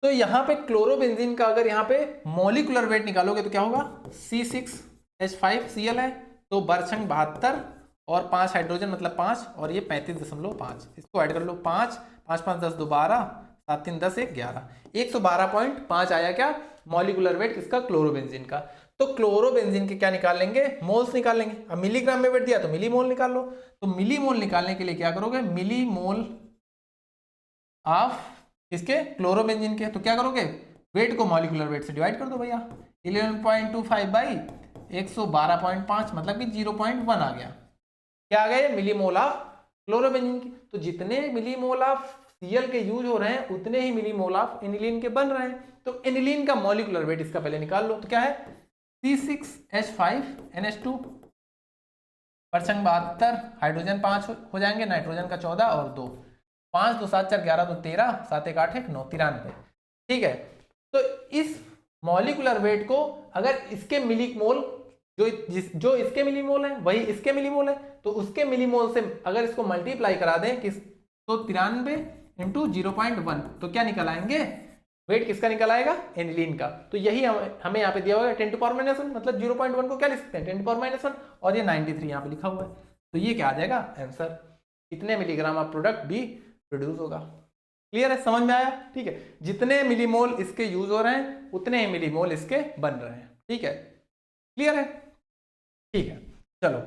तो यहाँ पे क्लोरोबेंजीन का अगर यहाँ पे मॉलिक्यूलर वेट निकालोगे तो क्या होगा C6H5Cl है, तो बरछंग 72 और 5 हाइड्रोजन मतलब 5, और ये 35.5, इसको ऐड कर लो 5 5 5 10 2 12 7 3 10 1 11 112.5 आया क्या मॉलिक्यूलर वेट किसका क्लोरोबेंजीन का। तो क्लोरोबेंजीन के क्या निकाल लेंगे मोल्स निकाल लेंगे। अब मिलीग्राम में वेट दिया तो मिलीमोल निकाल लो। तो मिलीमोल निकालने के लिए क्या करोगे मिलीमोल ऑफ इसके क्लोरोबेंजीन के, तो क्या करोगे वेट को मॉलिक्यूलर वेट से डिवाइड कर दो भैया 11.25 बाई 112.5 मतलब कि 0.1 आ गया। क्या आ गया मिलीमोल ऑफ क्लोरोबेंजीन की। तो जितने मिलीमोल ऑफ Cl के यूज हो रहे हैं उतने ही मिलीमोल ऑफ एनिलीन के बन रहे हैं। तो एनिलीन का मॉलिक्यूलर वेट इसका पहले निकाल लो, तो क्या है C6H5NH2 परछंग 72 हाइड्रोजन 5 हो जाएंगे, नाइट्रोजन का 14 और 2 5 2 7 4 11 2 13 7 1 8 1 9 93। ठीक है, तो इस मॉलिक्यूलर वेट को अगर इसके मिलीमोल जो इसके मिलीमोल है वही इसके मिलीमोल है, तो उसके मिलीमोल से अगर इसको मल्टीप्लाई करा दें किस तो 93 × 0.1 तो क्या निकल आएंगे वेट किसका निकल आएगा, एनिलीन का। तो यही हमें यहाँ पे दिया हुआ है 10 टू पावर माइनस 1, मतलब 0.1 को क्या लिख सकते हैं 10 टू पावर माइनस 1, और ये 93 यहाँ पे लिखा हुआ है। तो ये क्या आ जाएगा आंसर, कितने milligram of product B produce होगा। क्लियर है, समझ में आया, ठीक है। जितने मिलीमोल इसके यूज हो रहे हैं उतने ही मिलीमोल इसके बन रहे हैं, ठीक है, क्लियर है, ठीक है। चलो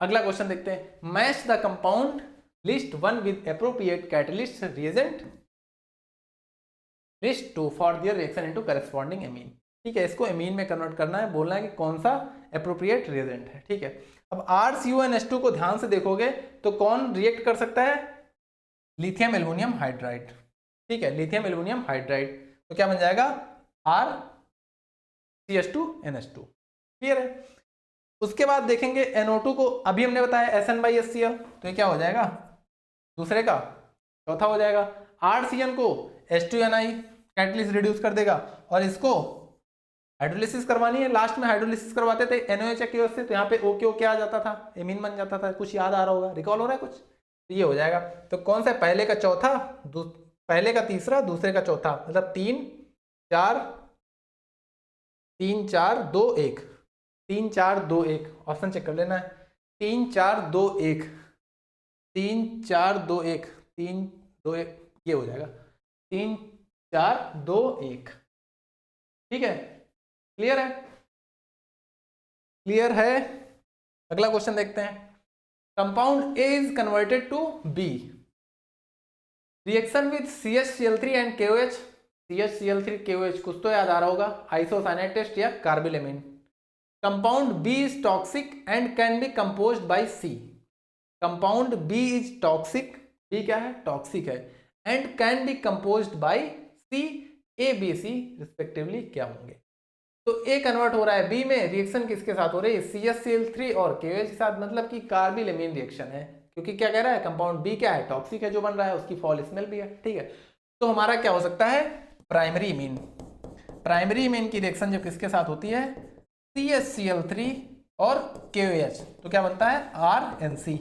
अगला क्वेश्चन देखते हैं। Match the compound list 1 with appropriate catalyst reagent list 2 for their reaction into corresponding amine. ठीक है, इसको एमीन में कन्वर्ट करना है, बोलना है कि कौन सा अप्रोप्रिएट रिएजेंट है, ठीक है। अब RCONH2 को ध्यान से देखोगे तो कौन रिएक्ट कर सकता है, लिथियम एल्युमिनियम हाइड्राइड, ठीक है, लिथियम एल्युमिनियम हाइड्राइड। तो क्या बन जाएगा RCH2NH2, क्लियर है। उसके बाद देखेंगे NO2 को, अभी हमने बताया SN/HCl, तो ये क्या हो जाएगा, दूसरे का चौथा हो जाएगा। RCN को H2Ni कैटलिस्ट रिड्यूस कर देगा, और इसको हाइड्रोलिसिस करवानी है, लास्ट में हाइड्रोलिसिस करवाते थे NOH की वजह से, तो यहाँ पे OKO क्या आ जाता था, एमीन बन जाता था। कुछ याद आ रहा होगा, रिकॉल हो रहा है कुछ, तो ये हो जाएगा। तो कौन सा, पहले का चौथा, पहले का तीसरा, दूसरे का चौथा, मतलब 3 4 3 4 2 1, 3 4 2 1, ऑप्शन चेक कर लेना है, 3 4 2 1, 3 4 2 1, 3 2 1, ये हो जाएगा 3 4 2 1, ठीक है, क्लियर है, क्लियर है। अगला क्वेश्चन देखते हैं। Compound A is converted to B, reaction with CHCl3 and KOH, CHCl3 KOH कुछ तो याद आ रहा होगा, आइसोसाइनाइड टेस्ट या carbylamine. Compound B is toxic and can be composed by C, compound B is toxic, B क्या है, toxic है, and can be composed by C, A B C respectively क्या होंगे। तो A कन्वर्ट हो रहा है B में, रिएक्शन किसके साथ हो रही है, CHCl3 और KOH के साथ, मतलब कि कार्बिलेमिन रिएक्शन है, क्योंकि क्या कह रहा है, कंपाउंड B क्या है, टॉक्सिक है जो बन रहा है, उसकी फॉल स्मेल भी है, ठीक है। तो हमारा क्या हो सकता है, प्राइमरी इमीन, प्राइमरी इमीन की रिएक्शन जब किसके साथ होती है, CHCl3 और KOH, तो क्या बनता है RNC,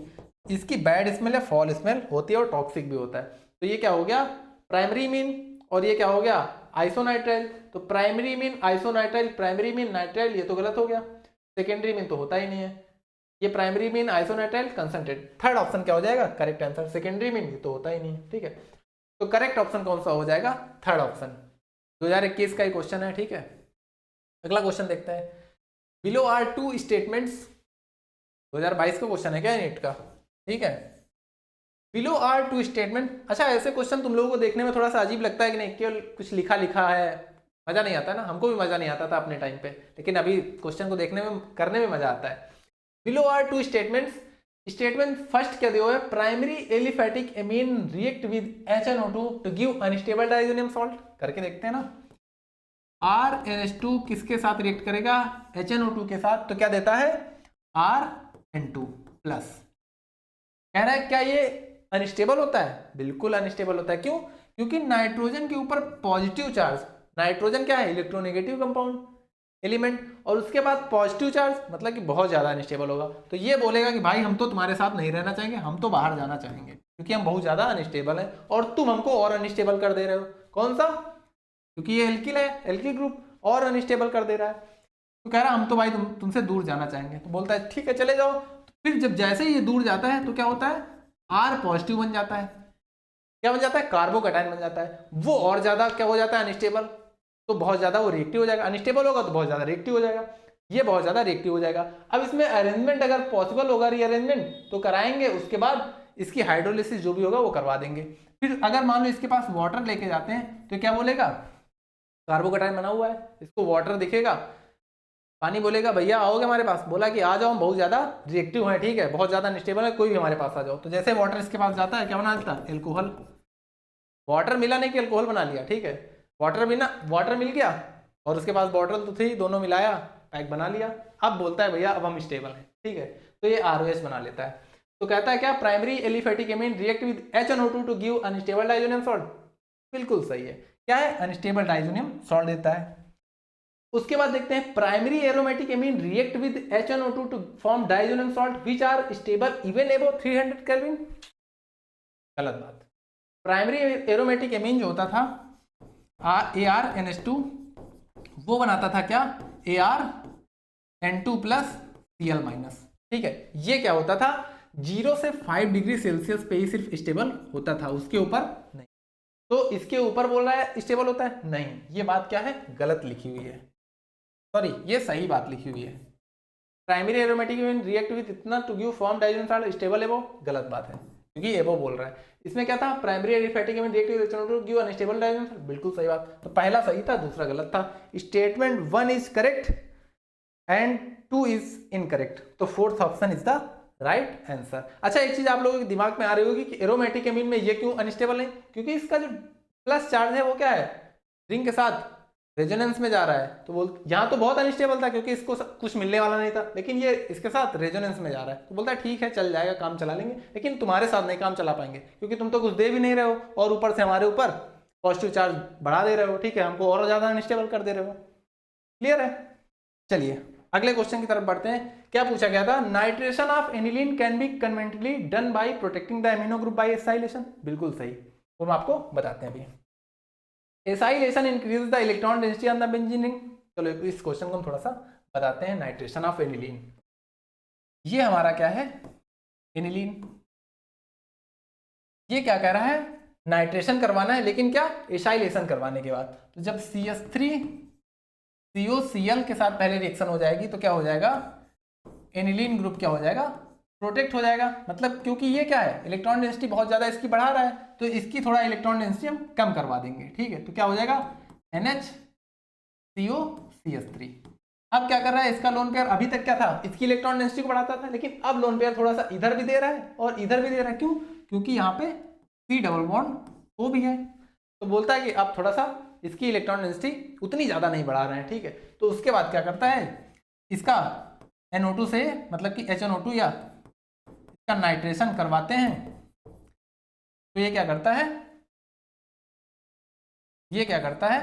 इसकी बैड स्मेल है, फॉल स्मेल होती है और टॉक्सिक भी होता है। तो ये क्या हो गया, प्राइमरी इमीन, और ये क्या हो गया, आइसोनाइट्राइल। तो primary amine isonitrile, primary amine nitrile, ये तो गलत हो गया, सेकेंडरी मीन तो होता ही नहीं है, ये primary amine isonitrile concentrate. Third option क्या हो जाएगा, करेक्ट आंसर, सेकेंडरी मीन ये तो होता ही नहीं है, ठीक है। तो करेक्ट ऑप्शन कौन सा हो जाएगा, थर्ड ऑप्शन, 2021 का ही क्वेश्चन है, ठीक है। अगला क्वेश्चन देखते हैं। बिलो आर 2 स्टेटमेंट्स, 2022 का क्वेश्चन है क्या नीट का, ठीक है। बिलो आर 2 स्टेटमेंट, अच्छा ऐसे क्वेश्चन तुम लोगों को देखने में थोड़ा सा अजीब लगता है कि नहीं, केवल कुछ लिखा लिखा है, मजा नहीं आता ना, हमको भी मजा नहीं आता था अपने टाइम पे, लेकिन अभी क्वेश्चन को देखने में, करने में मजा आता है। Below are 2 statements, statement first क्या दिया है, primary aliphatic amine react with HNO2 to give unstable diazonium salt, करके देखते हैं ना। RNH2 किसके साथ रिएक्ट करेगा, HNO2 के साथ, तो क्या देता है RN2 प्लस। कह रहा है क्या ये अनस्टेबल होता है, बिल्कुल अनस्टेबल होता है, क्यों, क्योंकि नाइट्रोजन के ऊपर पॉजिटिव चार्ज, नाइट्रोजन क्या है, इलेक्ट्रोनेगेटिव कंपाउंड एलिमेंट, और उसके बाद पॉजिटिव चार्ज, मतलब कि बहुत ज्यादा अनस्टेबल होगा। तो ये बोलेगा कि भाई हम तो तुम्हारे साथ नहीं रहना चाहेंगे, हम तो बाहर जाना चाहेंगे, क्योंकि हम बहुत ज्यादा अनस्टेबल हैं, और तुम हमको और अनस्टेबल कर दे रहे हो। कौन सा, क्योंकि ये एल्किल है, एल्किल ग्रुप, और अनस्टेबल कर दे रहा है। तो कह रहा हम तो भाई तुमसे दूर जाना चाहेंगे। तो बोलता है ठीक है चले जाओ। तो फिर जब जैसे ही ये दूर जाता है तो क्या होता है, R पॉजिटिव बन जाता है, क्या बन जाता है, कार्बोकैटायन बन जाता है, वो और ज्यादा क्या हो जाता है, अनस्टेबल, तो बहुत ज्यादा वो रिएक्टिव हो जाएगा, अनस्टेबल होगा तो बहुत ज्यादा रिएक्टिव हो जाएगा, ये बहुत ज्यादा रिएक्टिव हो जाएगा। अब इसमें अरेंजमेंट अगर पॉसिबल होगा, रीअरेंजमेंट तो कराएंगे, उसके बाद इसकी हाइड्रोलिसिस जो भी होगा वो करवा देंगे। फिर अगर मान लो इसके पास वाटर लेके जाते हैं तो क्या बोलेगा, कार्बोकैटायन बना हुआ है, इसको वाटर दिखेगा, पानी बोलेगा भैया आओगे हमारे पास, बोला कि आ जाओ, हम बहुत ज्यादा रिएक्टिव हैं, ठीक है, बहुत ज्यादा अनस्टेबल है, कोई भी हमारे पास आ जाओ। तो जैसे वाटर इसके पास जाता है क्या बना देता है, एल्कोहल, वाटर मिला नहीं कि एल्कोहल बना लिया, ठीक है, वाटर मिल गया, और उसके पास बॉटल तो थी, दोनों मिलाया, पैक बना लिया। अब बोलता है भैया अब हम स्टेबल हैं, ठीक है, तो ये ROH बना लेता है। तो कहता है क्या, primary aliphatic amine react with HNO2 to give unstable diazonium salt, बिल्कुल सही है, क्या है, अनस्टेबल डाइजोनियम सॉल्ट देता है। उसके बाद देखते हैं, primary aromatic amine react with HNO2 to form diazonium salt which are stable even above 300 kelvin, गलत बात। प्राइमरी एरोमेटिक एमीन जो होता था ArNH2 वो बनाता था क्या, ArN2 प्लस Cl माइनस। ठीक है, ये क्या होता था, 0 से 5 डिग्री सेल्सियस पे ही सिर्फ स्टेबल होता था, उसके ऊपर नहीं। तो इसके ऊपर बोल रहा है स्टेबल होता है, नहीं, ये बात क्या है, गलत लिखी हुई है, सॉरी ये सही बात लिखी हुई है। प्राइमरी एरोमेटिक रिएक्ट विद इतना to give form digestion salt stable above, गलत बात है क्योंकि एबो बोल रहा है। इसमें क्या था, primary aromatic react with two give unstable digestion salt, बिल्कुल सही बात। तो पहला सही था, दूसरा गलत था। Statement 1 is correct and 2 is incorrect, तो fourth option is the right answer. अच्छा, एक चीज आप लोगों के दिमाग में आ रही होगी कि एरोमेटिक एमीन में ये क्यों अनस्टेबल है, क्योंकि इसका जो प्लस चार्ज है वो क्या है, रिंग के साथ रेजोनेंस में जा रहा है। तो बोल यहाँ तो बहुत अनस्टेबल था क्योंकि इसको कुछ मिलने वाला नहीं था, लेकिन ये इसके साथ रेजोनेंस में जा रहा है, तो बोलता है ठीक है चल जाएगा, काम चला लेंगे, लेकिन तुम्हारे साथ नहीं काम चला पाएंगे क्योंकि तुम तो कुछ दे भी नहीं रहे हो और ऊपर से हमारे ऊपर पॉजिटिव चार्ज बढ़ा दे रहे हो। ठीक है, हमको और ज्यादा अनस्टेबल कर दे रहे हो। क्लियर है? चलिए अगले क्वेश्चन की तरफ बढ़ते हैं। क्या पूछा गया था, nitration of aniline can be conveniently done by protecting the amino group by acylation, बिल्कुल सही। तो हम आपको बताते हैं अभी। Acylation increase the electron density on the benzene ring. चलो इस क्वेश्चन को हम थोड़ा सा बताते हैं। नाइट्रेशन ऑफ एनिलीन, ये हमारा क्या है, एनिलीन। ये क्या कह रहा है, नाइट्रेशन करवाना है, लेकिन क्या, एसाइलेशन करवाने के बाद। तो जब CH3 COCl के साथ पहले रिएक्शन हो जाएगी तो क्या हो जाएगा, एनिलीन ग्रुप क्या हो जाएगा, प्रोटेक्ट हो जाएगा। मतलब क्योंकि ये क्या है, इलेक्ट्रॉन डेंसिटी बहुत ज्यादा इसकी बढ़ा रहा है, तो इसकी थोड़ा इलेक्ट्रॉन डेंसिटी हम कम करवा देंगे। ठीक है, तो क्या हो जाएगा, NH3COCH3। अब क्या कर रहा है, इसका लोन पेयर अभी तक क्या था, इसकी इलेक्ट्रॉन डेंसिटी को बढ़ाता था, लेकिन अब लोन पेयर थोड़ा सा इधर भी दे रहा है और इधर भी दे रहा है। क्यों, क्योंकि यहाँ पे C डबल बॉन्ड O भी है, तो बोलता है कि आप थोड़ा सा इसकी इलेक्ट्रॉन डेंसिटी उतनी ज्यादा नहीं बढ़ा रहे हैं। ठीक है, तो उसके बाद क्या करता है, इसका NO2 से मतलब कि HNO2 या इसका नाइट्रेशन करवाते हैं। तो ये क्या करता है, ये क्या करता है,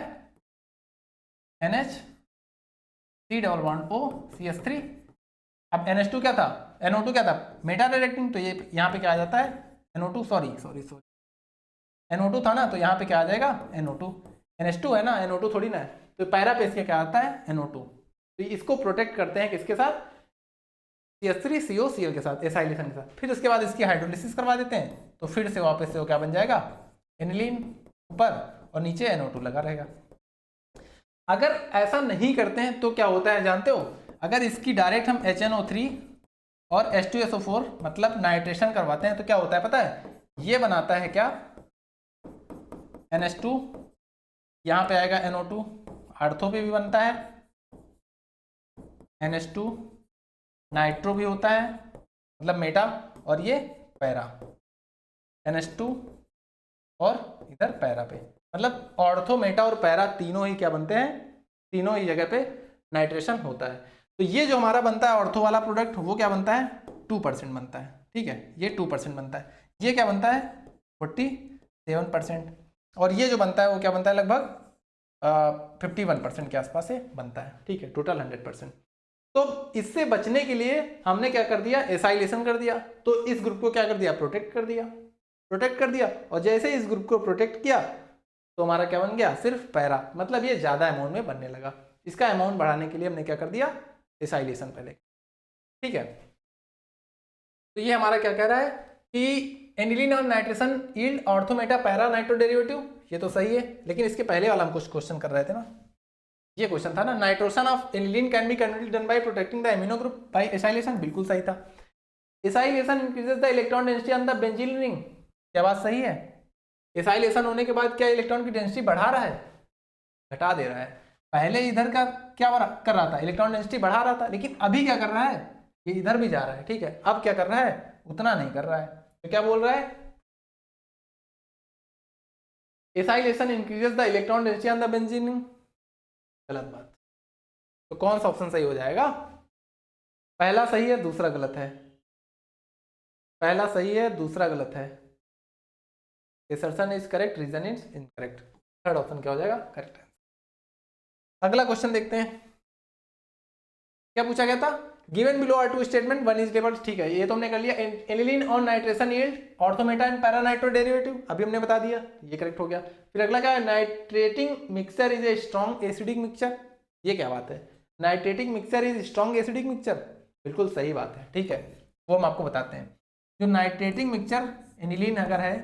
NH3 double bond O CH3। अब NH2 क्या था, NO2 क्या था, मेटा डायरेक्टिंग, तो ये यहाँ पे क्या आ जाता है, NO2, सॉरी NO2 था ना, तो यहाँ पे क्या आ जाएगा, NO2। NH2 है ना, NO2 थोड़ी ना है, तो पैरा पे इसके क्या आता है, NO2। तो इसको प्रोटेक्ट करते हैं किसके साथ, CH3COCl के साथ, एसाइलेशन के साथ। फिर उसके बाद इसकी हाइड्रोलिसिस करवा देते हैं, तो फिर से वापस से वो क्या बन जाएगा, एनिलीन ऊपर और नीचे NO2 लगा रहेगा। अगर ऐसा नहीं करते हैं तो क्या होता है जानते हो, अगर इसकी डायरेक्ट हम HNO3 और H2SO4 मतलब नाइट्रेशन करवाते हैं तो क्या होता है पता है, ये बनाता है क्या, NH2, यहाँ पे आएगा NO2, आर्थो पे भी बनता है NH2, नाइट्रो भी होता है मतलब मेटा, और ये पैरा NH2 और इधर पैरा पे, मतलब ऑर्थो मेटा और पैरा तीनों ही क्या बनते हैं, तीनों ही जगह पे नाइट्रेशन होता है। तो ये जो हमारा बनता है ऑर्थो वाला प्रोडक्ट वो क्या बनता है, 2% बनता है। ठीक है, ये 2% बनता है, ये क्या बनता है 47%, और ये जो बनता है वो क्या बनता है, लगभग 51% के आसपास से बनता है। ठीक है, टोटल 100%। तो इससे बचने के लिए हमने क्या कर दिया, एसाइलेशन कर दिया, तो इस ग्रुप को क्या कर दिया, प्रोटेक्ट कर दिया, प्रोटेक्ट कर दिया। और जैसे इस ग्रुप को प्रोटेक्ट किया तो हमारा क्या बन गया, सिर्फ पैरा, मतलब ये ज्यादा अमाउंट में बनने लगा। इसका अमाउंट बढ़ाने के लिए हमने क्या कर दिया, एसाइलेशन पहले। ठीक है, तो ये हमारा क्या कह रहा है कि एनिलीन और nitration yield ortho meta para nitro derivative, ये तो सही है, लेकिन इसके पहले वाला हम कुछ क्वेश्चन कर रहे थे ना, ये क्वेश्चन था ना, nitration of aniline can be converted done by protecting the amino group by acylation, बिल्कुल सही था। Acylation increases the electron density on the benzene ring, क्या बात सही है। एसाइलेशन होने के बाद क्या इलेक्ट्रॉन की डेंसिटी बढ़ा रहा है, घटा दे रहा है। पहले इधर का क्या कर रहा था, इलेक्ट्रॉन डेंसिटी बढ़ा रहा था, लेकिन अभी क्या कर रहा है, ये इधर भी जा रहा है। ठीक है, अब क्या कर रहा है, उतना नहीं कर रहा है। तो क्या बोल रहा है, acylation increases the electron density on the benzene ring, गलत बात। तो कौन सा ऑप्शन सही हो जाएगा, पहला सही है दूसरा गलत है, पहला सही है दूसरा गलत है। Assertion is correct, reason is incorrect, third option क्या हो जाएगा, करेक्ट। अगला क्वेश्चन देखते हैं। क्या पूछा गया था, given below are two statement, one is label, ठीक है, ये तो हमने कर लिया। Aniline on nitration yield ortho meta and para nitro derivative, अभी हमने बता दिया, ये करेक्ट हो गया। फिर अगला क्या है, nitrating mixture is a strong acidic mixture, ये क्या बात है, nitrating mixture is strong acidic mixture, बिल्कुल सही बात है, ठीक है, वो हम आपको बताते हैं। जो नाइट्रेटिंग मिक्सचर एनिलीन अगर है,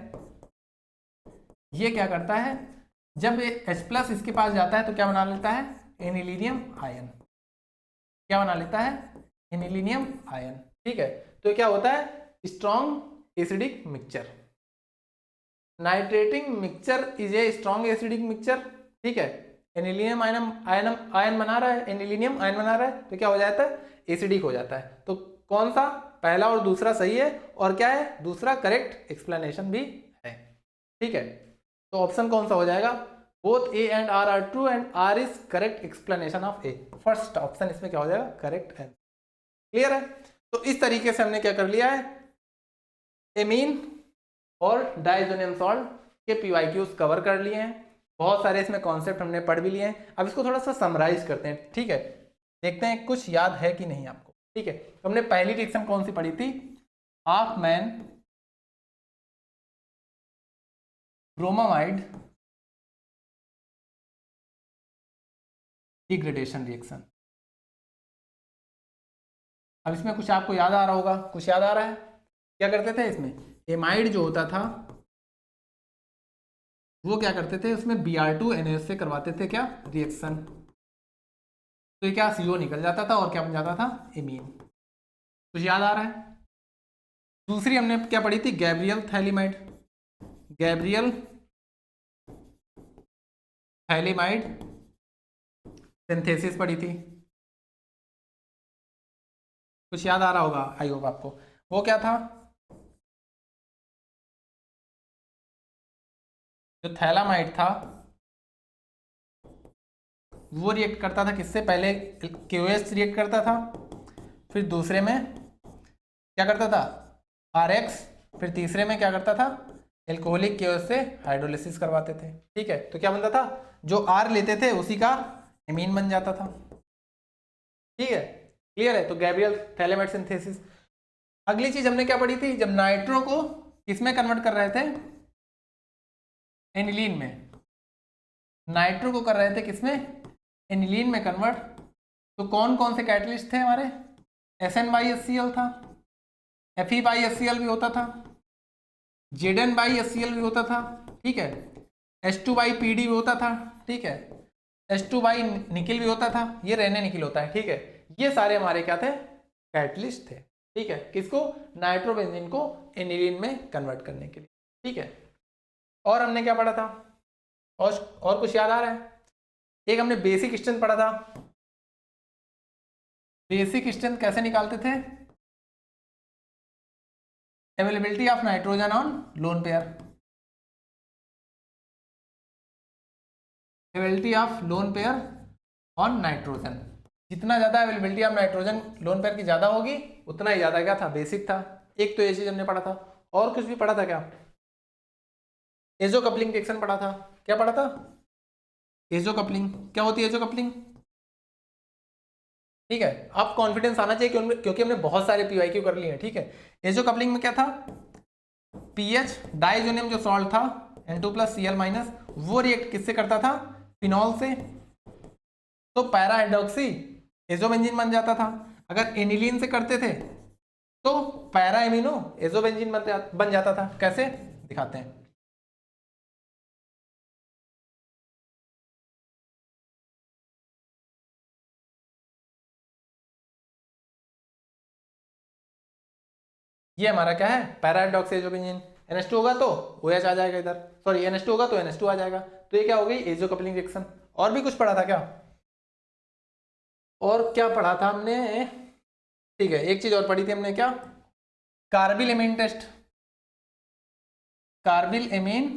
ये क्या करता है, जब H+ इसके पास जाता है तो क्या बना लेता है, एनिलीनियम आयन, क्या बना लेता है, एनिलीनियम आयन, ठीक है। तो क्या होता है, strong acidic mixture. Nitrating mixture is a strong acidic mixture, ठीक है, एनिलीनियम आयन बना रहा है, एनिलीनियम आयन बना रहा है, तो क्या हो जाता है, एसिडिक हो जाता है। तो कौन सा, पहला और दूसरा सही है, और क्या है, दूसरा करेक्ट एक्सप्लेनेशन भी है, ठीक है। तो ऑप्शन कौन सा हो जाएगा, both A and R are true and R is correct explanation of A, first option इसमें क्या हो जाएगा, करेक्ट है। क्लियर है। तो इस तरीके से हमने क्या कर लिया है, एमीन और डाइजोनियम सॉल्ट के पीवाईक्यूज कवर कर लिए हैं। बहुत सारे इसमें कॉन्सेप्ट हमने पढ़ भी लिए हैं। अब इसको थोड़ा सा समराइज करते हैं, ठीक है, देखते हैं कुछ याद है कि नहीं आपको, ठीक है। तो हमने पहली रिएक्शन कौन सी पढ़ी थी, half man bromamide degradation reaction. अब इसमें कुछ आपको याद आ रहा होगा, कुछ याद आ रहा है, क्या करते थे इसमें, एमाइड जो होता था वो क्या करते थे, उसमें Br2NaOH से करवाते थे क्या, रिएक्शन, तो ये क्या CO निकल जाता था और क्या बन जाता था, एमीन। कुछ याद आ रहा है। दूसरी हमने क्या पढ़ी थी, Gabriel phthalimide, Gabriel phthalimide synthesis पढ़ी थी, कुछ याद आ रहा होगा आई होप आपको। वो क्या था, जो थैलामाइड था वो रिएक्ट करता था किससे, पहले KOH रिएक्ट करता था, फिर दूसरे में क्या करता था, RX, फिर तीसरे में क्या करता था, एल्कोहलिक KOH से हाइड्रोलिसिस करवाते थे, ठीक है। तो क्या बनता था, जो R लेते थे उसी का एमीन बन जाता था, ठीक है, क्लियर है। तो गैब्रियल थैलेमाइड सिंथेसिस। अगली चीज हमने क्या पढ़ी थी, जब नाइट्रो को किसमें कन्वर्ट कर रहे थे, एनिलीन में, नाइट्रो को कर रहे थे किसमें, एनिलीन में कन्वर्ट, तो कौन कौन से कैटलिस्ट थे हमारे, SN/HCl था, Fe/HCl भी होता था, Zn/HCl भी होता था, ठीक है, H2/PD भी होता था, ठीक है, H2/निकिल भी होता था, ये रहने निकिल होता है, ठीक है। ये सारे हमारे क्या थे, कैटलिस्ट थे, ठीक है, किसको, नाइट्रोबेंजीन को एनिलीन में कन्वर्ट करने के लिए, ठीक है। और हमने क्या पढ़ा था, और कुछ याद आ रहा है, एक हमने बेसिक स्ट्रेंथ पढ़ा था, बेसिक स्ट्रेंथ कैसे निकालते थे, availability of nitrogen on lone pair, availability of lone pair on nitrogen, जितना ज्यादा availability of nitrogen lone pair की ज्यादा होगी उतना ही ज्यादा क्या था, बेसिक था। एक तो ये चीज हमने पढ़ा था, और कुछ भी पढ़ा था क्या, एजो कपलिंग रिएक्शन पढ़ा था, क्या पढ़ा था, एजो कपलिंग, क्या होती है एजो कपलिंग, ठीक है। अब कॉन्फिडेंस आना चाहिए क्योंकि हमने बहुत सारे पीवाईक्यू कर लिए हैं, ठीक है। एजो कपलिंग में क्या था, पीएच डाइजोनियम जो सॉल्ट था N2+Cl-, वो रिएक्ट किससे करता था, फिनॉल से, तो पैरा हाइड्रोक्सी एजोबेंजीन बन जाता था। अगर एनिलीन से करते थे तो पैरा एमिनो एजोबेंजीन बन जाता था। कैसे, दिखाते हैं। ये हमारा क्या है, पैरा हाइड्रोक्सी एजोबेंजीन, NH2 होगा तो OH आ जाएगा इधर, सॉरी NH2 होगा तो NH2 आ जाएगा, तो ये क्या हो गई, एजो कपलिंग रिएक्शन। और भी कुछ पढ़ा था क्या, और क्या पढ़ा था हमने, ठीक है, एक चीज और पढ़ी थी हमने, क्या, carbylamine test, carbylamine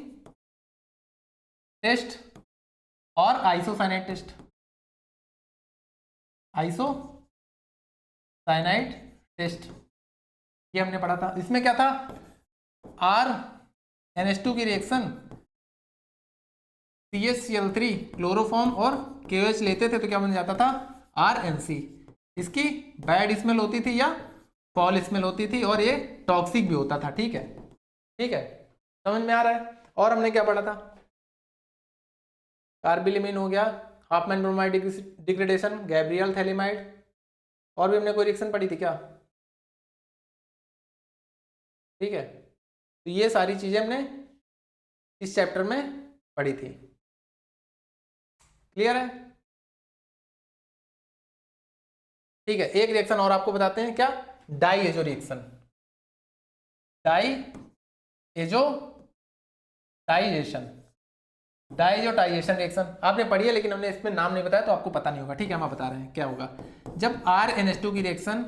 test और आइसोसाइनाइड टेस्ट, आइसोसाइनाइड टेस्ट, ये हमने पढ़ा था। इसमें क्या था, R NH2 की रिएक्शन CH Cl3 क्लोरोफॉर्म और KOH लेते थे तो क्या बन जाता था, RNC, इसकी बैड स्मेल होती थी या फॉल स्मेल होती थी, और ये टॉक्सिक भी होता था। ठीक है, ठीक है, समझ में आ रहा है। और हमने क्या पढ़ा था, कार्बिलिमिन हो गया, Hopman bromide degradation, Gabriel phthalimide, और भी हमने कोई रिएक्शन पढ़ी थी क्या? ठीक है, तो ये सारी चीजें हमने इस चैप्टर में पढ़ी थी। क्लियर है? ठीक है, एक रिएक्शन और आपको बताते हैं, क्या? डाइएजो रिएक्शन, डाइएजोटाइजेशन रिएक्शन आपने पढ़ी है, लेकिन हमने इसमें नाम नहीं बताया तो आपको पता नहीं होगा। ठीक है, हम बता रहे हैं क्या होगा। जब RNH2 की रिएक्शन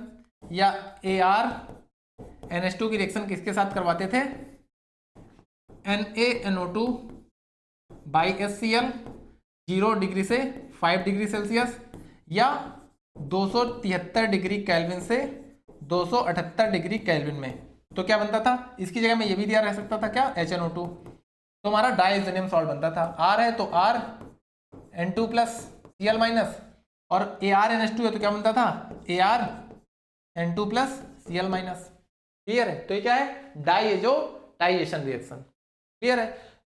या ArNH2 की रिएक्शन किसके साथ करवाते थे? NaNO2 बाई HCl 0 डिग्री से 5 डिग्री सेल्सियस या 273 डिग्री केल्विन से 278 डिग्री केल्विन में, तो क्या बनता था? इसकी जगह में ये भी दिया रह सकता था, क्या? HNO2, तो हमारा डाइएजोनियम सॉल्ट बनता था। R है तो RN2 प्लस Cl माइनस, और ArNH2 है तो क्या बनता था? ArN2 plus Cl minus. Clear है? तो ये क्या है? Diazotisation reaction. क्लियर है?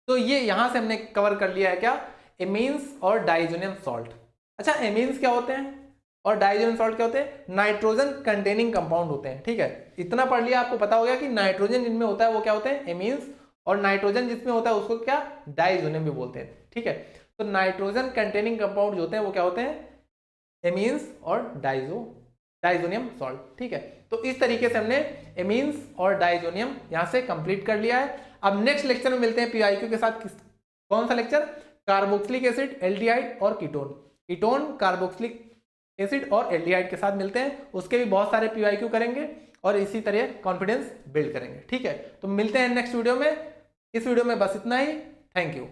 तो ये यहां से हमने कवर कर लिया है, क्या? एमीन्स और डाइएजोनियम सॉल्ट। अच्छा, एमीन्स क्या होते हैं और डाइएजोनियम सॉल्ट क्या होते हैं? नाइट्रोजन कंटेनिंग कंपाउंड होते हैं। ठीक है, इतना पढ़ लिया, आपको पता हो गया कि नाइट्रोजन जिनमें होता है वो क्या होते हैं? एमीन्स, और नाइट्रोजन जिसमें होता है उसको क्या? डाइएजोनियम भी बोलते हैं। ठीक है, तो नाइट्रोजन कंटेनिंग कंपाउंड जो होते हैं वो क्या होते हैं? एमीन्स और डाइजोनियम सॉल्ट। ठीक है, तो इस तरीके से हमने एमीन्स और डाइजोनियम यहां से कंप्लीट कर लिया है। अब नेक्स्ट लेक्चर में मिलते हैं PIQ के साथ। कौन सा लेक्चर? कार्बोक्सिलिक एसिड, एल्डिहाइड और कीटोन कार्बोक्सिलिक एसिड और एल्डिहाइड के साथ मिलते हैं। उसके भी बहुत सारे PIQ करेंगे और इसी तरह कॉन्फिडेंस बिल्ड करेंगे। ठीक है, तो मिलते हैं नेक्स्ट वीडियो में। इस वीडियो में बस इतना ही। Thank you.